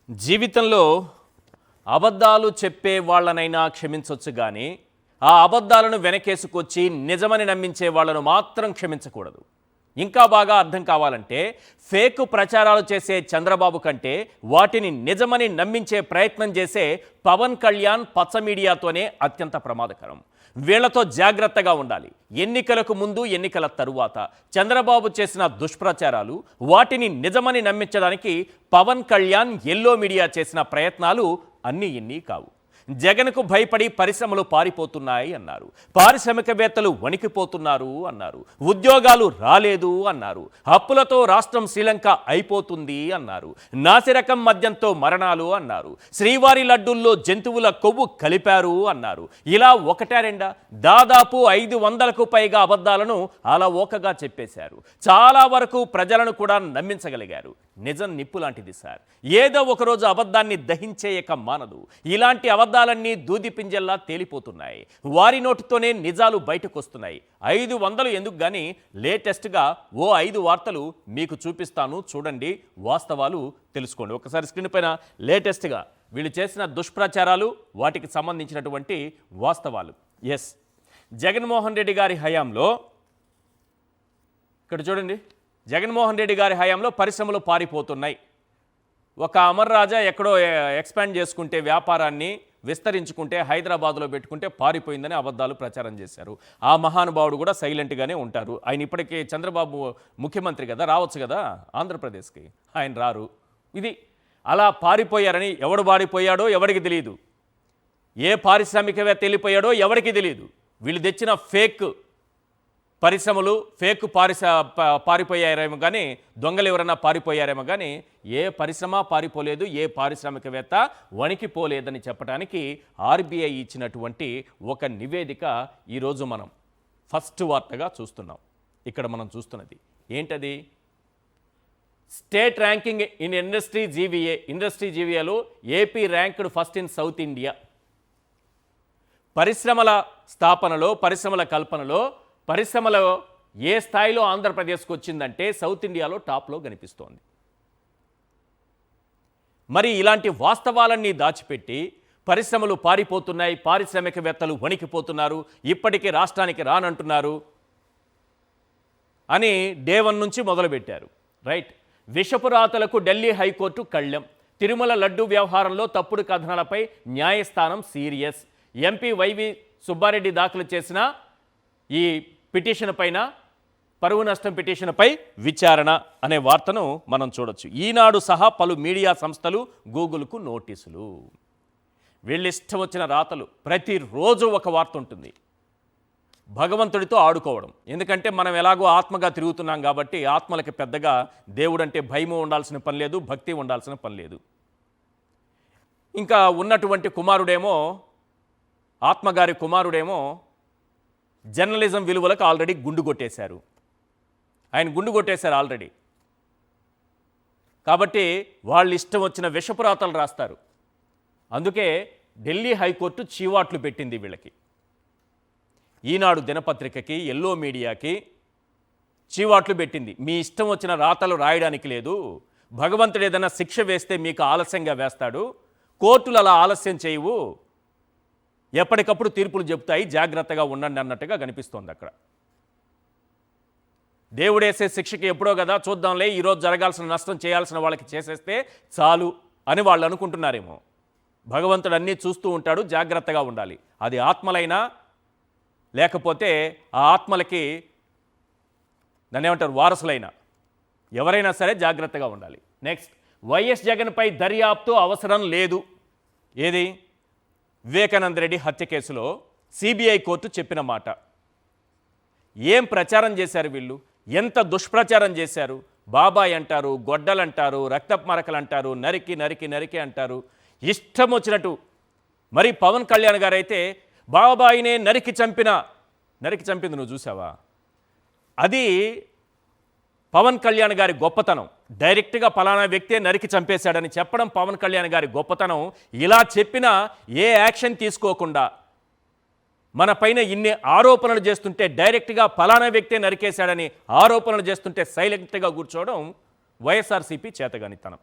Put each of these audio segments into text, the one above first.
జీవితంలో అబద్ధాలు చెప్పే వాళ్ళనైనా క్షమించవచ్చు కానీ ఆ అబద్ధాలను వెనకేసుకొచ్చి నిజమని నమ్మించే వాళ్ళను మాత్రం క్షమించకూడదు. ఇంకా బాగా అర్థం కావాలంటే ఫేక్ ప్రచారాలు చేసే చంద్రబాబు కంటే వాటిని నిజమని నమ్మించే ప్రయత్నం చేసే పవన్ కళ్యాణ్ పచ్చ మీడియాతోనే అత్యంత ప్రమాదకరం. వీళ్లతో జాగ్రత్తగా ఉండాలి. ఎన్నికలకు ముందు ఎన్నికల తరువాత చంద్రబాబు చేసిన దుష్ప్రచారాలు వాటిని నిజమని నమ్మించడానికి పవన్ కళ్యాణ్ ఎల్లో మీడియా చేసిన ప్రయత్నాలు అన్నీ ఇన్ని కావు. జగన్కు భయపడి పరిశ్రమలు పారిపోతున్నాయి అన్నారు, పారిశ్రామికవేత్తలు వణికిపోతున్నారు అన్నారు, ఉద్యోగాలు రాలేదు అన్నారు, అప్పులతో రాష్ట్రం శ్రీలంక అయిపోతుంది అన్నారు, నాసిరకం మద్యంతో మరణాలు అన్నారు, శ్రీవారి లడ్డూల్లో జంతువుల కొవ్వు కలిపారు అన్నారు. ఇలా ఒకటా రెండా దాదాపు 500కు పైగా అబద్ధాలను అలా ఓకగా చెప్పేశారు. చాలా వరకు ప్రజలను కూడా నమ్మించగలిగారు. నిజం నిప్పు లాంటిది సార్, ఏదో ఒకరోజు అబద్ధాన్ని దహించేయక మానదు. ఇలాంటి అబద్ధాలన్నీ దూది పింజల్లా తేలిపోతున్నాయి. వారి నోటితోనే నిజాలు బయటకు వస్తున్నాయి. 500 ఎందుకు కానీ లేటెస్ట్గా ఓ 5 వార్తలు మీకు చూపిస్తాను, చూడండి, వాస్తవాలు తెలుసుకోండి. ఒకసారి స్క్రీన్ పైన లేటెస్ట్గా వీళ్ళు చేసిన దుష్ప్రచారాలు, వాటికి సంబంధించినటువంటి వాస్తవాలు. ఎస్, జగన్మోహన్ రెడ్డి గారి హయాంలో ఇక్కడ చూడండి, జగన్మోహన్ రెడ్డి గారి హయాంలో పరిశ్రమలు పారిపోతున్నాయి. ఒక అమర్ రాజా ఎక్కడో ఎక్స్పాండ్ చేసుకుంటే, వ్యాపారాన్ని విస్తరించుకుంటే, హైదరాబాద్లో పెట్టుకుంటే పారిపోయిందని అబద్ధాలు ప్రచారం చేశారు. ఆ మహానుభావుడు కూడా సైలెంట్గానే ఉంటారు. ఆయన ఇప్పటికే చంద్రబాబు ముఖ్యమంత్రి కదా, రావచ్చు కదా ఆంధ్రప్రదేశ్కి, ఆయన రారు. ఇది అలా పారిపోయారని ఎవడు పారిపోయాడో ఎవరికి తెలియదు, ఏ పారిశ్రామికవేత్త వెళ్ళిపోయాడో ఎవరికి తెలియదు. వీళ్ళు తెచ్చిన ఫేక్ పరిశ్రమలు ఫేక్ పారిపోయారేమో కానీ, దొంగలు ఎవరన్నా పారిపోయారేమో కానీ ఏ పరిశ్రమ పారిపోలేదు, ఏ పారిశ్రామికవేత్త వణికిపోలేదని చెప్పడానికి ఆర్బీఐ ఇచ్చినటువంటి ఒక నివేదిక ఈరోజు మనం ఫస్ట్ వార్తగా చూస్తున్నాం. ఇక్కడ మనం చూస్తున్నది ఏంటది? స్టేట్ ర్యాంకింగ్ ఇన్ ఇండస్ట్రీ జీవీఏలో AP ranked first in south India. పరిశ్రమల స్థాపనలో, పరిశ్రమల కల్పనలో, పరిశ్రమలో ఏ స్థాయిలో ఆంధ్రప్రదేశ్కి వచ్చిందంటే సౌత్ ఇండియాలో టాప్లో కనిపిస్తోంది. మరి ఇలాంటి వాస్తవాలన్నీ దాచిపెట్టి పరిశ్రమలు పారిపోతున్నాయి, పారిశ్రామికవేత్తలు వణికిపోతున్నారు, ఇప్పటికీ రాష్ట్రానికి రానంటున్నారు అని డే 1 నుంచి మొదలుపెట్టారు. రైట్, విషపురాతలకు ఢిల్లీ హైకోర్టు కళ్ళెం. తిరుమల లడ్డూ వ్యవహారంలో తప్పుడు కథనాలపై న్యాయస్థానం సీరియస్. ఎంపీ వైవి సుబ్బారెడ్డి దాఖలు చేసిన ఈ పిటిషన్ పైన, పరువు నష్టం పిటిషన్పై విచారణ అనే వార్తను మనం చూడొచ్చు. ఈనాడు సహా పలు మీడియా సంస్థలు గూగుల్కు నోటీసులు. వీళ్ళు ఇష్టం వచ్చిన రాతలు, ప్రతిరోజు ఒక వార్త ఉంటుంది. భగవంతుడితో ఆడుకోవడం. ఎందుకంటే మనం ఎలాగో ఆత్మగా తిరుగుతున్నాం కాబట్టి ఆత్మలకి పెద్దగా దేవుడంటే భయము ఉండాల్సిన పని లేదు, భక్తి ఉండాల్సిన పని లేదు. ఇంకా ఉన్నటువంటి కుమారుడేమో, ఆత్మగారి కుమారుడేమో జర్నలిజం విలువలకు ఆల్రెడీ గుండు కొట్టేశారు. ఆయన గుండు కొట్టేశారు ఆల్రెడీ. కాబట్టి వాళ్ళు ఇష్టం వచ్చిన విషపురాతలు రాస్తారు. అందుకే ఢిల్లీ హైకోర్టు చీవాట్లు పెట్టింది వీళ్ళకి. ఈనాడు దినపత్రికకి, ఎల్లో మీడియాకి చీవాట్లు పెట్టింది. మీ ఇష్టం వచ్చిన రాతలు రాయడానికి లేదు, భగవంతుడు ఏదైనా శిక్ష వేస్తే మీకు ఆలస్యంగా వేస్తాడు, కోర్టులు అలా ఆలస్యం చేయవు, ఎప్పటికప్పుడు తీర్పులు చెప్తాయి, జాగ్రత్తగా ఉండండి అన్నట్టుగా కనిపిస్తోంది అక్కడ. దేవుడేసే శిక్షకి ఎప్పుడో కదా, చూద్దాంలే, ఈరోజు జరగాల్సిన నష్టం చేయాల్సిన వాళ్ళకి చేసేస్తే చాలు అని వాళ్ళు అనుకుంటున్నారేమో. భగవంతుడు అన్నీ చూస్తూ ఉంటాడు, జాగ్రత్తగా ఉండాలి. అది ఆత్మలైనా లేకపోతే ఆ ఆత్మలకి దాన్ని ఏమంటారు, వారసులైనా, ఎవరైనా సరే జాగ్రత్తగా ఉండాలి. నెక్స్ట్, వైఎస్ జగన్పై దర్యాప్తు అవసరం లేదు. ఏది? వివేకానంద రెడ్డి హత్య కేసులో సిబిఐ కోర్టు చెప్పిన మాట. ఏం ప్రచారం చేశారు వీళ్ళు, ఎంత దుష్ప్రచారం చేశారు. బాబాయ్ అంటారు, గొడ్డలంటారు, రక్తపు మరకలు అంటారు, నరికి నరికి నరికి అంటారు, ఇష్టం వచ్చినట్టు. మరి పవన్ కళ్యాణ్ గారు అయితే బాబాయినే నరికి చంపింది నువ్వు చూసావా? అది పవన్ కళ్యాణ్ గారి గొప్పతనం. డైరెక్ట్గా పలానా వ్యక్తే నరికి చంపేశాడని చెప్పడం పవన్ కళ్యాణ్ గారి గొప్పతనం. ఇలా చెప్పినా ఏ యాక్షన్ తీసుకోకుండా మన పైన ఇన్ని ఆరోపణలు చేస్తుంటే, డైరెక్ట్గా పలానా వ్యక్తే నరికేశాడని ఆరోపణలు చేస్తుంటే సైలెంట్గా కూర్చోవడం వైఎస్ఆర్సీపీ చేతగానితనం.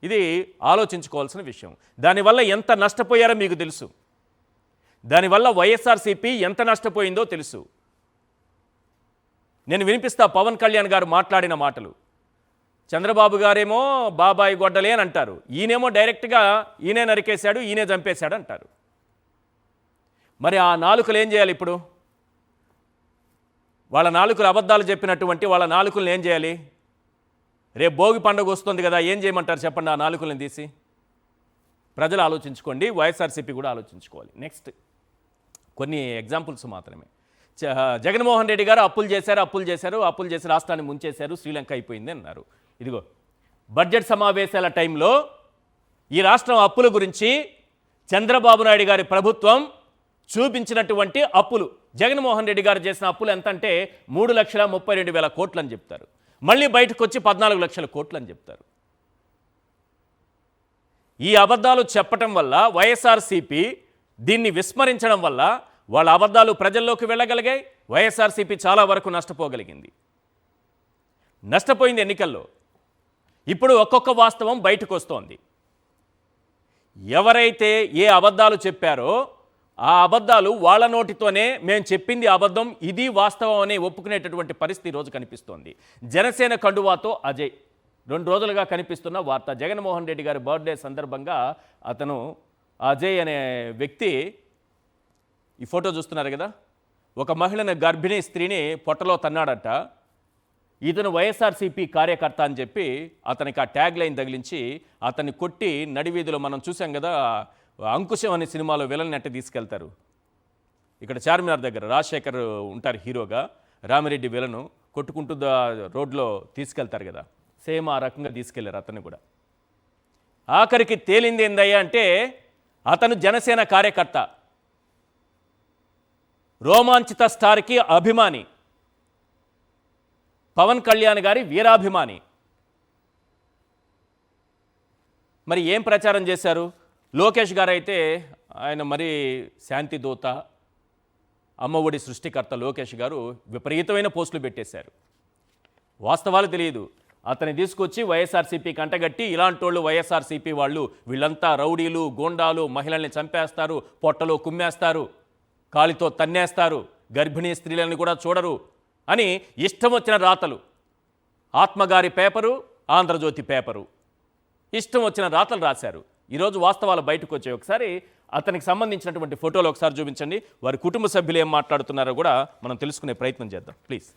ఇది ఆలోచించుకోవాల్సిన విషయం. దానివల్ల ఎంత నష్టపోయారో మీకు తెలుసు. దానివల్ల వైఎస్ఆర్సీపీ ఎంత నష్టపోయిందో తెలుసు. నేను వినిపిస్తా పవన్ కళ్యాణ్ గారు మాట్లాడిన మాటలు. చంద్రబాబు గారేమో బాబాయి గొడ్డలే అని అంటారు, ఈయనేమో డైరెక్ట్గా ఈయనే నరికేశాడు, ఈయనే చంపేశాడు అంటారు. మరి ఆ నాలుకలు ఏం చేయాలి ఇప్పుడు? వాళ్ళ నాలుకలు అబద్ధాలు చెప్పినటువంటి వాళ్ళ నాలుకలను ఏం చేయాలి? రేపు భోగి పండుగ వస్తుంది కదా, ఏం చేయమంటారు చెప్పండి ఆ నాలుకలను తీసి? ప్రజలు ఆలోచించుకోండి, వైఎస్ఆర్సీపీ కూడా ఆలోచించుకోవాలి. నెక్స్ట్ కొన్ని ఎగ్జాంపుల్స్ మాత్రమే. జగన్మోహన్ రెడ్డి గారు అప్పులు చేసి రాష్ట్రాన్ని ముంచేశారు, శ్రీలంక అయిపోయింది అన్నారు. ఇదిగో బడ్జెట్ సమావేశాల టైంలో ఈ రాష్ట్రం అప్పుల గురించి చంద్రబాబు నాయుడు గారి ప్రభుత్వం చూపించినటువంటి అప్పులు, జగన్మోహన్ రెడ్డి గారు చేసిన అప్పులు ఎంత అంటే 3,32,000 కోట్లు అని చెప్తారు. మళ్ళీ బయటకు వచ్చి 14 లక్షల కోట్లు అని చెప్తారు. ఈ అబద్ధాలు చెప్పటం వల్ల వైఎస్ఆర్సీపీ దీన్ని విస్మరించడం వల్ల వాళ్ళ అబద్ధాలు ప్రజల్లోకి వెళ్ళగలిగాయి. వైఎస్ఆర్సీపీ చాలా వరకు నష్టపోగలిగింది, నష్టపోయింది ఎన్నికల్లో. ఇప్పుడు ఒక్కొక్క వాస్తవం బయటకు వస్తోంది. ఎవరైతే ఏ అబద్ధాలు చెప్పారో ఆ అబద్ధాలు వాళ్ళ నోటితోనే మేము చెప్పింది అబద్ధం, ఇది వాస్తవం అని ఒప్పుకునేటటువంటి పరిస్థితి ఈరోజు కనిపిస్తోంది. జనసేన కండువాతో అజయ్ 2 రోజులుగా కనిపిస్తున్న వార్త. జగన్మోహన్ రెడ్డి గారి బర్త్డే సందర్భంగా అతను అజయ్ అనే వ్యక్తి, ఈ ఫోటో చూస్తున్నారు కదా, ఒక మహిళను గర్భిణీ స్త్రీని పొట్టలో తన్నాడట. ఇతను వైఎస్ఆర్సీపీ కార్యకర్త అని చెప్పి అతనికి ఆ ట్యాగ్ లైన్ తగిలించి అతన్ని కొట్టి నడివీధిలో మనం చూసాం కదా, అంకుశం అనే సినిమాలో విలన్ నెట్టి తీసుకెళ్తారు. ఇక్కడ చార్మినార్ దగ్గర రాజశేఖర్ ఉంటారు హీరోగా, రామిరెడ్డి విలను కొట్టుకుంటూ రోడ్లో తీసుకెళ్తారు కదా, సేమ్ ఆ రకంగా తీసుకెళ్లారు అతన్ని కూడా. ఆఖరికి తేలింది ఏందయ్యా అంటే అతను జనసేన కార్యకర్త, రోమాంచిత స్టార్కి అభిమాని, పవన్ కళ్యాణ్ గారి వీరాభిమాని. మరి ఏం ప్రచారం చేశారు? లోకేష్ గారు అయితే ఆయన మరి శాంతి దూత, అమ్మఒడి సృష్టికర్త లోకేష్ గారు విపరీతమైన పోస్టులు పెట్టేశారు. వాస్తవాలు తెలియదు, అతన్ని తీసుకొచ్చి వైఎస్ఆర్సీపీ కంటగట్టి ఇలాంటి వాళ్ళు వైఎస్ఆర్సీపీ వాళ్ళు వీళ్ళంతా రౌడీలు, గోండాలు, మహిళల్ని చంపేస్తారు, పొట్టలో కుమ్మేస్తారు, కాలితో తన్నేస్తారు, గర్భిణీ స్త్రీలను కూడా చూడరు అని ఇష్టం వచ్చిన రాతలు. ఆత్మగారి పేపరు, ఆంధ్రజ్యోతి పేపరు, ఇష్టం వచ్చిన రాతలు రాశారు. ఈరోజు వాస్తవాలు బయటకు వచ్చాయి. ఒకసారి అతనికి సంబంధించినటువంటి ఫోటోలు ఒకసారి చూపించండి. వారి కుటుంబ సభ్యులు ఏం మాట్లాడుతున్నారో కూడా మనం తెలుసుకునే ప్రయత్నం చేద్దాం ప్లీజ్.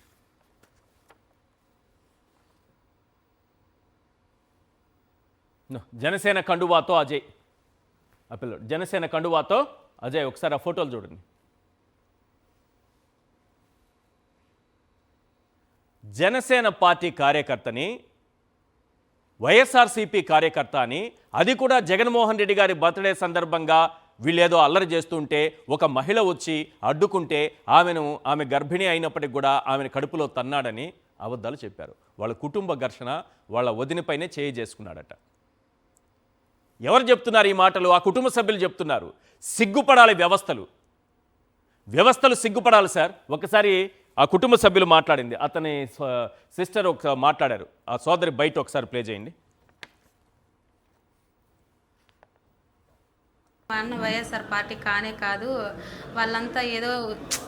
జనసేన కండువాతో అజయ్, ఆ పిల్లడు జనసేన కండువాతో అజయ్, ఒకసారి ఆ ఫోటోలు చూడండి. జనసేన పార్టీ కార్యకర్తని వైఎస్ఆర్సీపీ కార్యకర్త అని, అది కూడా జగన్మోహన్ రెడ్డి గారి బర్త్డే సందర్భంగా వీళ్ళేదో అల్లరి చేస్తుంటే ఒక మహిళ వచ్చి అడ్డుకుంటే ఆమె గర్భిణీ అయినప్పటికి కూడా ఆమెను కడుపులో తన్నాడని అబద్ధాలు చెప్పారు. వాళ్ళ కుటుంబ ఘర్షణ వాళ్ళ వదినపైనే చేయి చేసుకున్నాడట. ఎవరు చెప్తున్నారు ఈ మాటలు? ఆ కుటుంబ సభ్యులు చెప్తున్నారు. సిగ్గుపడాలి వ్యవస్థలు సిగ్గుపడాలి సార్. ఒకసారి ఆ కుటుంబ సభ్యులు మాట్లాడింది, అతని సిస్టర్ ఒక మాట్లాడారు, ఆ సోదరి బయట ఒకసారి ప్లే చేయండి. మా అన్న వైఎస్ఆర్ పార్టీ కానే కాదు, వాళ్ళంతా ఏదో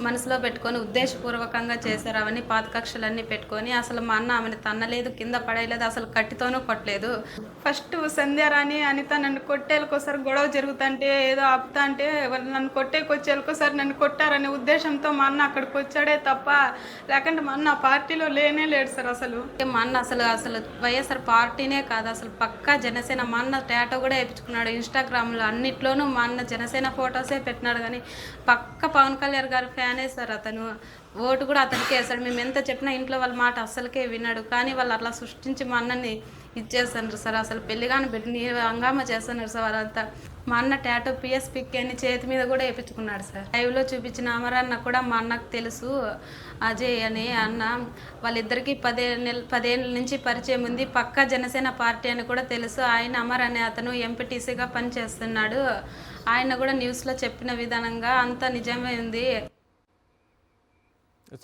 మనసులో పెట్టుకొని ఉద్దేశపూర్వకంగా చేశారు. అవన్నీ పాత కక్షలన్నీ పెట్టుకొని అసలు మా అన్న ఆమెను తన్నలేదు, కింద పడేయలేదు, అసలు కట్టితోనూ కొట్టలేదు. ఫస్ట్ సంధ్యారాణి అనిత నన్ను కొట్టేళ్ళకోసారి గొడవ జరుగుతుంటే ఏదో ఆపుతా అంటే నన్ను కొట్టేకొచ్చేళ్ళకోసారి నన్ను కొట్టారనే ఉద్దేశంతో మా అన్న అక్కడికి వచ్చాడే తప్ప లేకుంటే మా అన్న పార్టీలో లేనే లేడు సార్. అసలు మా అన్న అసలు వైఎస్ఆర్ పార్టీనే కాదు, అసలు పక్కా జనసేన. మా అన్న టాటో కూడా వేయించుకున్నాడు ఇన్స్టాగ్రామ్లో, అన్నిట్లోనూ మా అన్న జనసేన ఫొటోసే పెట్టినాడు. కానీ పక్క పవన్ కళ్యాణ్ గారు ఫ్యానే సార్. అతను ఓటు కూడా అతనికే వేస్తాడు. మేము ఎంత చెప్పినా ఇంట్లో వాళ్ళ మాట అస్సలకే విన్నాడు. కానీ వాళ్ళు అట్లా సృష్టించి మా అన్నని ఇచ్చేస్తున్నారు సార్. అసలు పెళ్లిగాని పెట్టి హంగామా చేస్తున్నారు సార్ వాళ్ళంతా. మా అన్న టాటో పిఎస్ పిక్ అని చేతి మీద కూడా వేయించుకున్నాడు సార్. లైవ్లో చూపించిన అమరన్న కూడా మా అన్నకు తెలుసు, అజయ్ అని అన్న. వాళ్ళిద్దరికీ 10 ఏళ్ళ నుంచి పరిచయం ఉంది. పక్కా జనసేన పార్టీ అని కూడా తెలుసు. ఆయన అమర్ అనే అతను ఎంపీటీసీగా పనిచేస్తున్నాడు. ఆయన కూడా న్యూస్లో చెప్పిన విధానంగా అంతా నిజమే ఉంది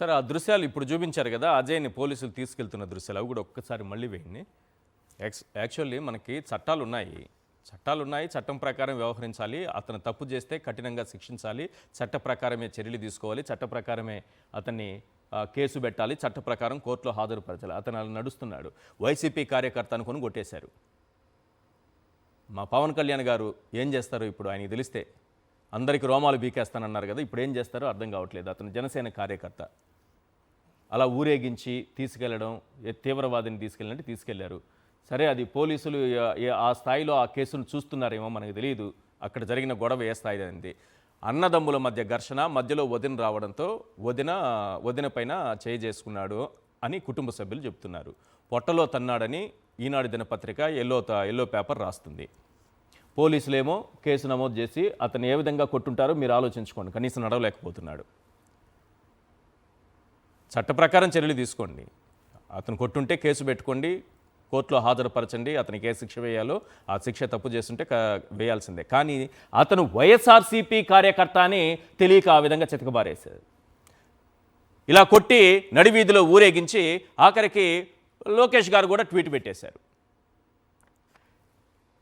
సార్. ఆ దృశ్యాలు ఇప్పుడు చూపించారు కదా, అజయ్ని పోలీసులు తీసుకెళ్తున్న దృశ్యాలు, అవి కూడా ఒక్కసారి మళ్ళీ వేయండి. యాక్చువల్లీ మనకి చట్టాలు ఉన్నాయి, చట్టం ప్రకారం వ్యవహరించాలి. అతను తప్పు చేస్తే కఠినంగా శిక్షించాలి, చట్ట ప్రకారమే చర్యలు తీసుకోవాలి, చట్ట ప్రకారమే అతన్ని కేసు పెట్టాలి, చట్ట ప్రకారం కోర్టులో హాజరుపరచాలి. అతను అలా నడుస్తున్నాడు. వైసీపీ కార్యకర్త అనుకుని కొట్టేశారు. మా పవన్ కళ్యాణ్ గారు ఏం చేస్తారో ఇప్పుడు ఆయనకి తెలిస్తే అందరికీ రోమాలు బీకేస్తానన్నారు కదా, ఇప్పుడు ఏం చేస్తారో అర్థం కావట్లేదు. అతను జనసేన కార్యకర్త అలా ఊరేగించి తీసుకెళ్లడం, తీవ్రవాదిని తీసుకెళ్ళినట్టు తీసుకెళ్లారు. సరే, అది పోలీసులు ఆ స్థాయిలో ఆ కేసును చూస్తున్నారేమో మనకు తెలియదు. అక్కడ జరిగిన గొడవ ఏ స్థాయి అనేది. అన్నదమ్ముల మధ్య ఘర్షణ, మధ్యలో వదిన రావడంతో వదిన పైన చేయి చేసుకున్నాడు అని కుటుంబ సభ్యులు చెప్తున్నారు. పొట్టలో తన్నాడని ఈనాడు దినపత్రిక ఎల్లో పేపర్ రాస్తుంది. పోలీసులేమో కేసు నమోదు చేసి అతను ఏ విధంగా కొట్టుంటారో మీరు ఆలోచించుకోండి. కనీసం నడవలేకపోతున్నాడు. చట్ట ప్రకారం చర్యలు తీసుకోండి. అతను కొట్టుంటే కేసు పెట్టుకోండి, కోర్టులో హాజరుపరచండి. అతనికి ఏ శిక్ష వేయాలో ఆ శిక్ష తప్పు చేస్తుంటే వేయాల్సిందే. కానీ అతను వైఎస్ఆర్సీపీ కార్యకర్త అని తెలియక ఆ విధంగా చితకబారేశారు. ఇలా కొట్టి నడివీధిలో ఊరేగించి ఆఖరికి లోకేష్ గారు కూడా ట్వీట్ పెట్టేశారు.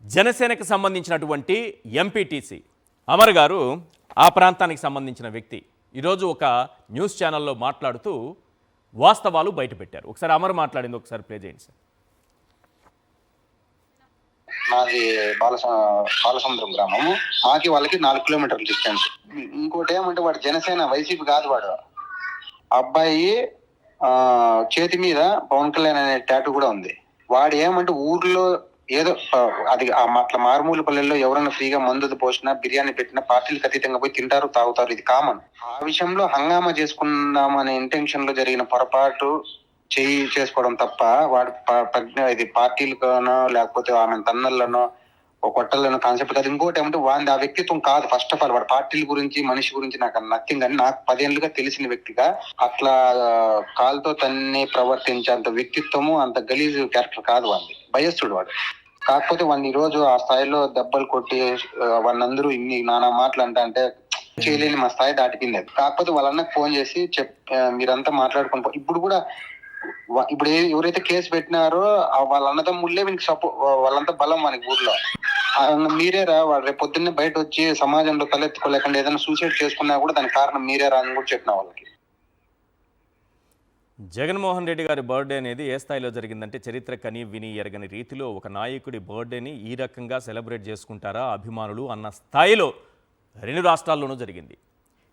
జనసేనకు సంబంధించినటువంటి ఎంపీటీసీ అమర్ గారు ఆ ప్రాంతానికి సంబంధించిన వ్యక్తి ఈరోజు ఒక న్యూస్ ఛానల్లో మాట్లాడుతూ వాస్తవాలు బయటపెట్టారు. ఒకసారి అమర్ మాట్లాడింది ఒకసారి ప్లే చేయండి సార్. మాది బాలసముద్రం గ్రామము. మాకి వాళ్ళకి 4 కిలోమీటర్ల డిస్టెన్స్. ఇంకోటి ఏమంటే వాడు జనసేన, వైసీపీ కాదు. వాడు అబ్బాయి చేతి మీద పవన్ కళ్యాణ్ అనే టాటూ కూడా ఉంది. వాడు ఏమంటే ఊర్లో ఏదో అది అట్లా మారుమూల పల్లెల్లో ఎవరైనా ఫ్రీగా మందు పోసినా, బిర్యానీ పెట్టినా పార్టీలకు అతీతంగా పోయి తింటారు, తాగుతారు. ఇది కామన్. ఆ విషయంలో హంగామా చేసుకుందామనే ఇంటెన్షన్ లో జరిగిన పొరపాటు చేసుకోవడం తప్ప వాడు ఇది పార్టీలలోనో లేకపోతే ఆమె తన్నల్లోనో ఒక కొట్టల్లోనో కాన్సెప్ట్ కాదు. ఇంకోటి ఏమంటే వాడి ఆ వ్యక్తిత్వం కాదు. ఫస్ట్ ఆఫ్ ఆల్ వాడు పార్టీల గురించి, మనిషి గురించి నాకు నథింగ్. అని నాకు 10 ఏళ్ళుగా తెలిసిన వ్యక్తిగా అట్లా కాలుతో తన్ని ప్రవర్తించేంత వ్యక్తిత్వము, అంత గలీజ్ క్యారెక్టర్ కాదు వాడిది. భయస్తుడు వాడు. కాకపోతే వాడిని ఈ రోజు ఆ స్థాయిలో దెబ్బలు కొట్టి వాడిని అందరూ ఇన్ని నానా మాటలు అంటే చేయలేని మా స్థాయి దాటిపోయింది. కాకపోతే వాళ్ళన్నకు ఫోన్ చేసి మీరంతా మాట్లాడుకుని ఇప్పుడు కూడా ఇప్పుడు ఎవరైతే కేసు పెట్టినారో వాళ్ళ అన్నదమ్ముళ్ళే వీనికి వాళ్ళంతా బలం వానికి ఊర్లో. మీరేరా వాడు రేపు పొద్దున్నే బయట వచ్చి సమాజంలో తలెత్తుకోలేకుండా ఏదైనా సూసైడ్ చేసుకున్నా కూడా దానికి కారణం మీరేరా అని కూడా చెప్పిన వాళ్ళకి. జగన్మోహన్ రెడ్డి గారి బర్త్డే అనేది ఏ స్థాయిలో జరిగిందంటే చరిత్ర కని విని ఎరగని రీతిలో ఒక నాయకుడి బర్త్డేని ఈ రకంగా సెలబ్రేట్ చేసుకుంటారా అభిమానులు అన్న స్థాయిలో 2 రాష్ట్రాల్లోనూ జరిగింది.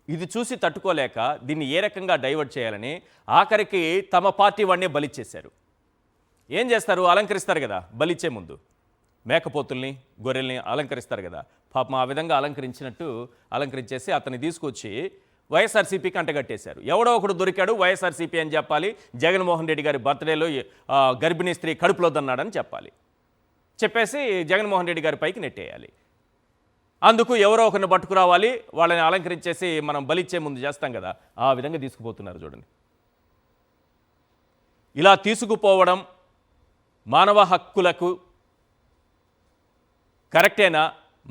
ఇది చూసి తట్టుకోలేక దీన్ని ఏ రకంగా డైవర్ట్ చేయాలని ఆఖరికి తమ పార్టీ వాడినే బలిచ్చేశారు. ఏం చేస్తారు? అలంకరిస్తారు కదా, బలిచ్చే ముందు మేకపోతుల్ని, గొర్రెల్ని అలంకరిస్తారు కదా. పాపం ఆ విధంగా అలంకరించేసి అతన్ని తీసుకొచ్చి వైఎస్ఆర్సీపీకి అంటగట్టేశారు. ఎవడో ఒకడు దొరికాడు వైఎస్ఆర్సీపీ అని చెప్పాలి. జగన్మోహన్ రెడ్డి గారి బర్త్డేలో గర్భిణీ స్త్రీ కడుపులో దన్నాడని చెప్పాలి. చెప్పేసి జగన్మోహన్ రెడ్డి గారి పైకి నెట్టేయాలి. అందుకు ఎవరో ఒకరిని పట్టుకురావాలి, వాళ్ళని అలంకరించేసి మనం బలిచ్చే ముందు చేస్తాం కదా, ఆ విధంగా తీసుకుపోతున్నారు చూడండి. ఇలా తీసుకుపోవడం మానవ హక్కులకు కరెక్టేనా?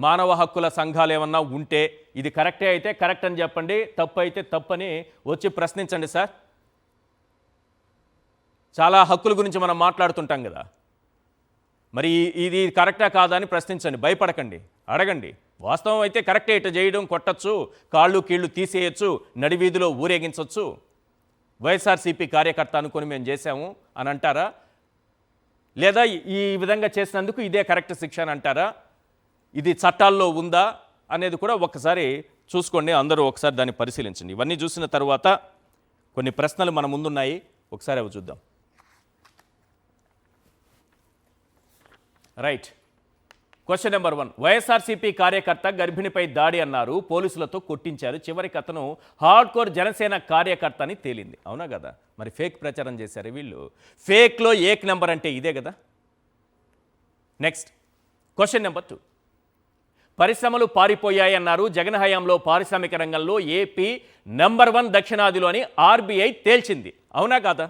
మానవ హక్కుల సంఘాలు ఏమన్నా ఉంటే ఇది కరెక్టే అయితే కరెక్ట్ అని చెప్పండి, తప్పు అయితే తప్పని వచ్చి ప్రశ్నించండి సార్. చాలా హక్కుల గురించి మనం మాట్లాడుతుంటాం కదా, మరి ఇది కరెక్టా కాదా అని ప్రశ్నించండి, భయపడకండి, అడగండి. వాస్తవం అయితే కరెక్టే, ఇటు చేయడం, కొట్టచ్చు, కాళ్ళు కీళ్ళు తీసేయచ్చు, నడివీధిలో ఊరేగించవచ్చు, వైఎస్ఆర్సీపీ కార్యకర్త అనుకొని మేము చేశాము అని అంటారా? లేదా ఈ విధంగా చేసినందుకు ఇదే కరెక్ట్ శిక్ష అని అంటారా? ఇది చట్టాల్లో ఉందా అనేది కూడా ఒక్కసారి చూసుకోండి. అందరూ ఒకసారి దాన్ని పరిశీలించండి. ఇవన్నీ చూసిన తర్వాత కొన్ని ప్రశ్నలు మన ముందున్నాయి, ఒకసారి అవి చూద్దాం. రైట్. Question number 1. వైఎస్ఆర్సీపీ కార్యకర్త గర్భిణిపై దాడి అన్నారు, పోలీసులతో కొట్టించారు, చివరికి అతను హార్డ్ కోర్ జనసేన కార్యకర్త అని తేలింది. అవునా కదా? మరి ఫేక్ ప్రచారం చేశారు వీళ్ళు. ఫేక్లో ఏక్ నెంబర్ అంటే ఇదే కదా. Next question number 2. పరిశ్రమలు పారిపోయాయన్నారు, జగన్ హయాంలో పారిశ్రామిక రంగంలో ఏపీ నెంబర్ 1 దక్షిణాదిలో అని ఆర్బీఐ తేల్చింది. అవునా కాదా?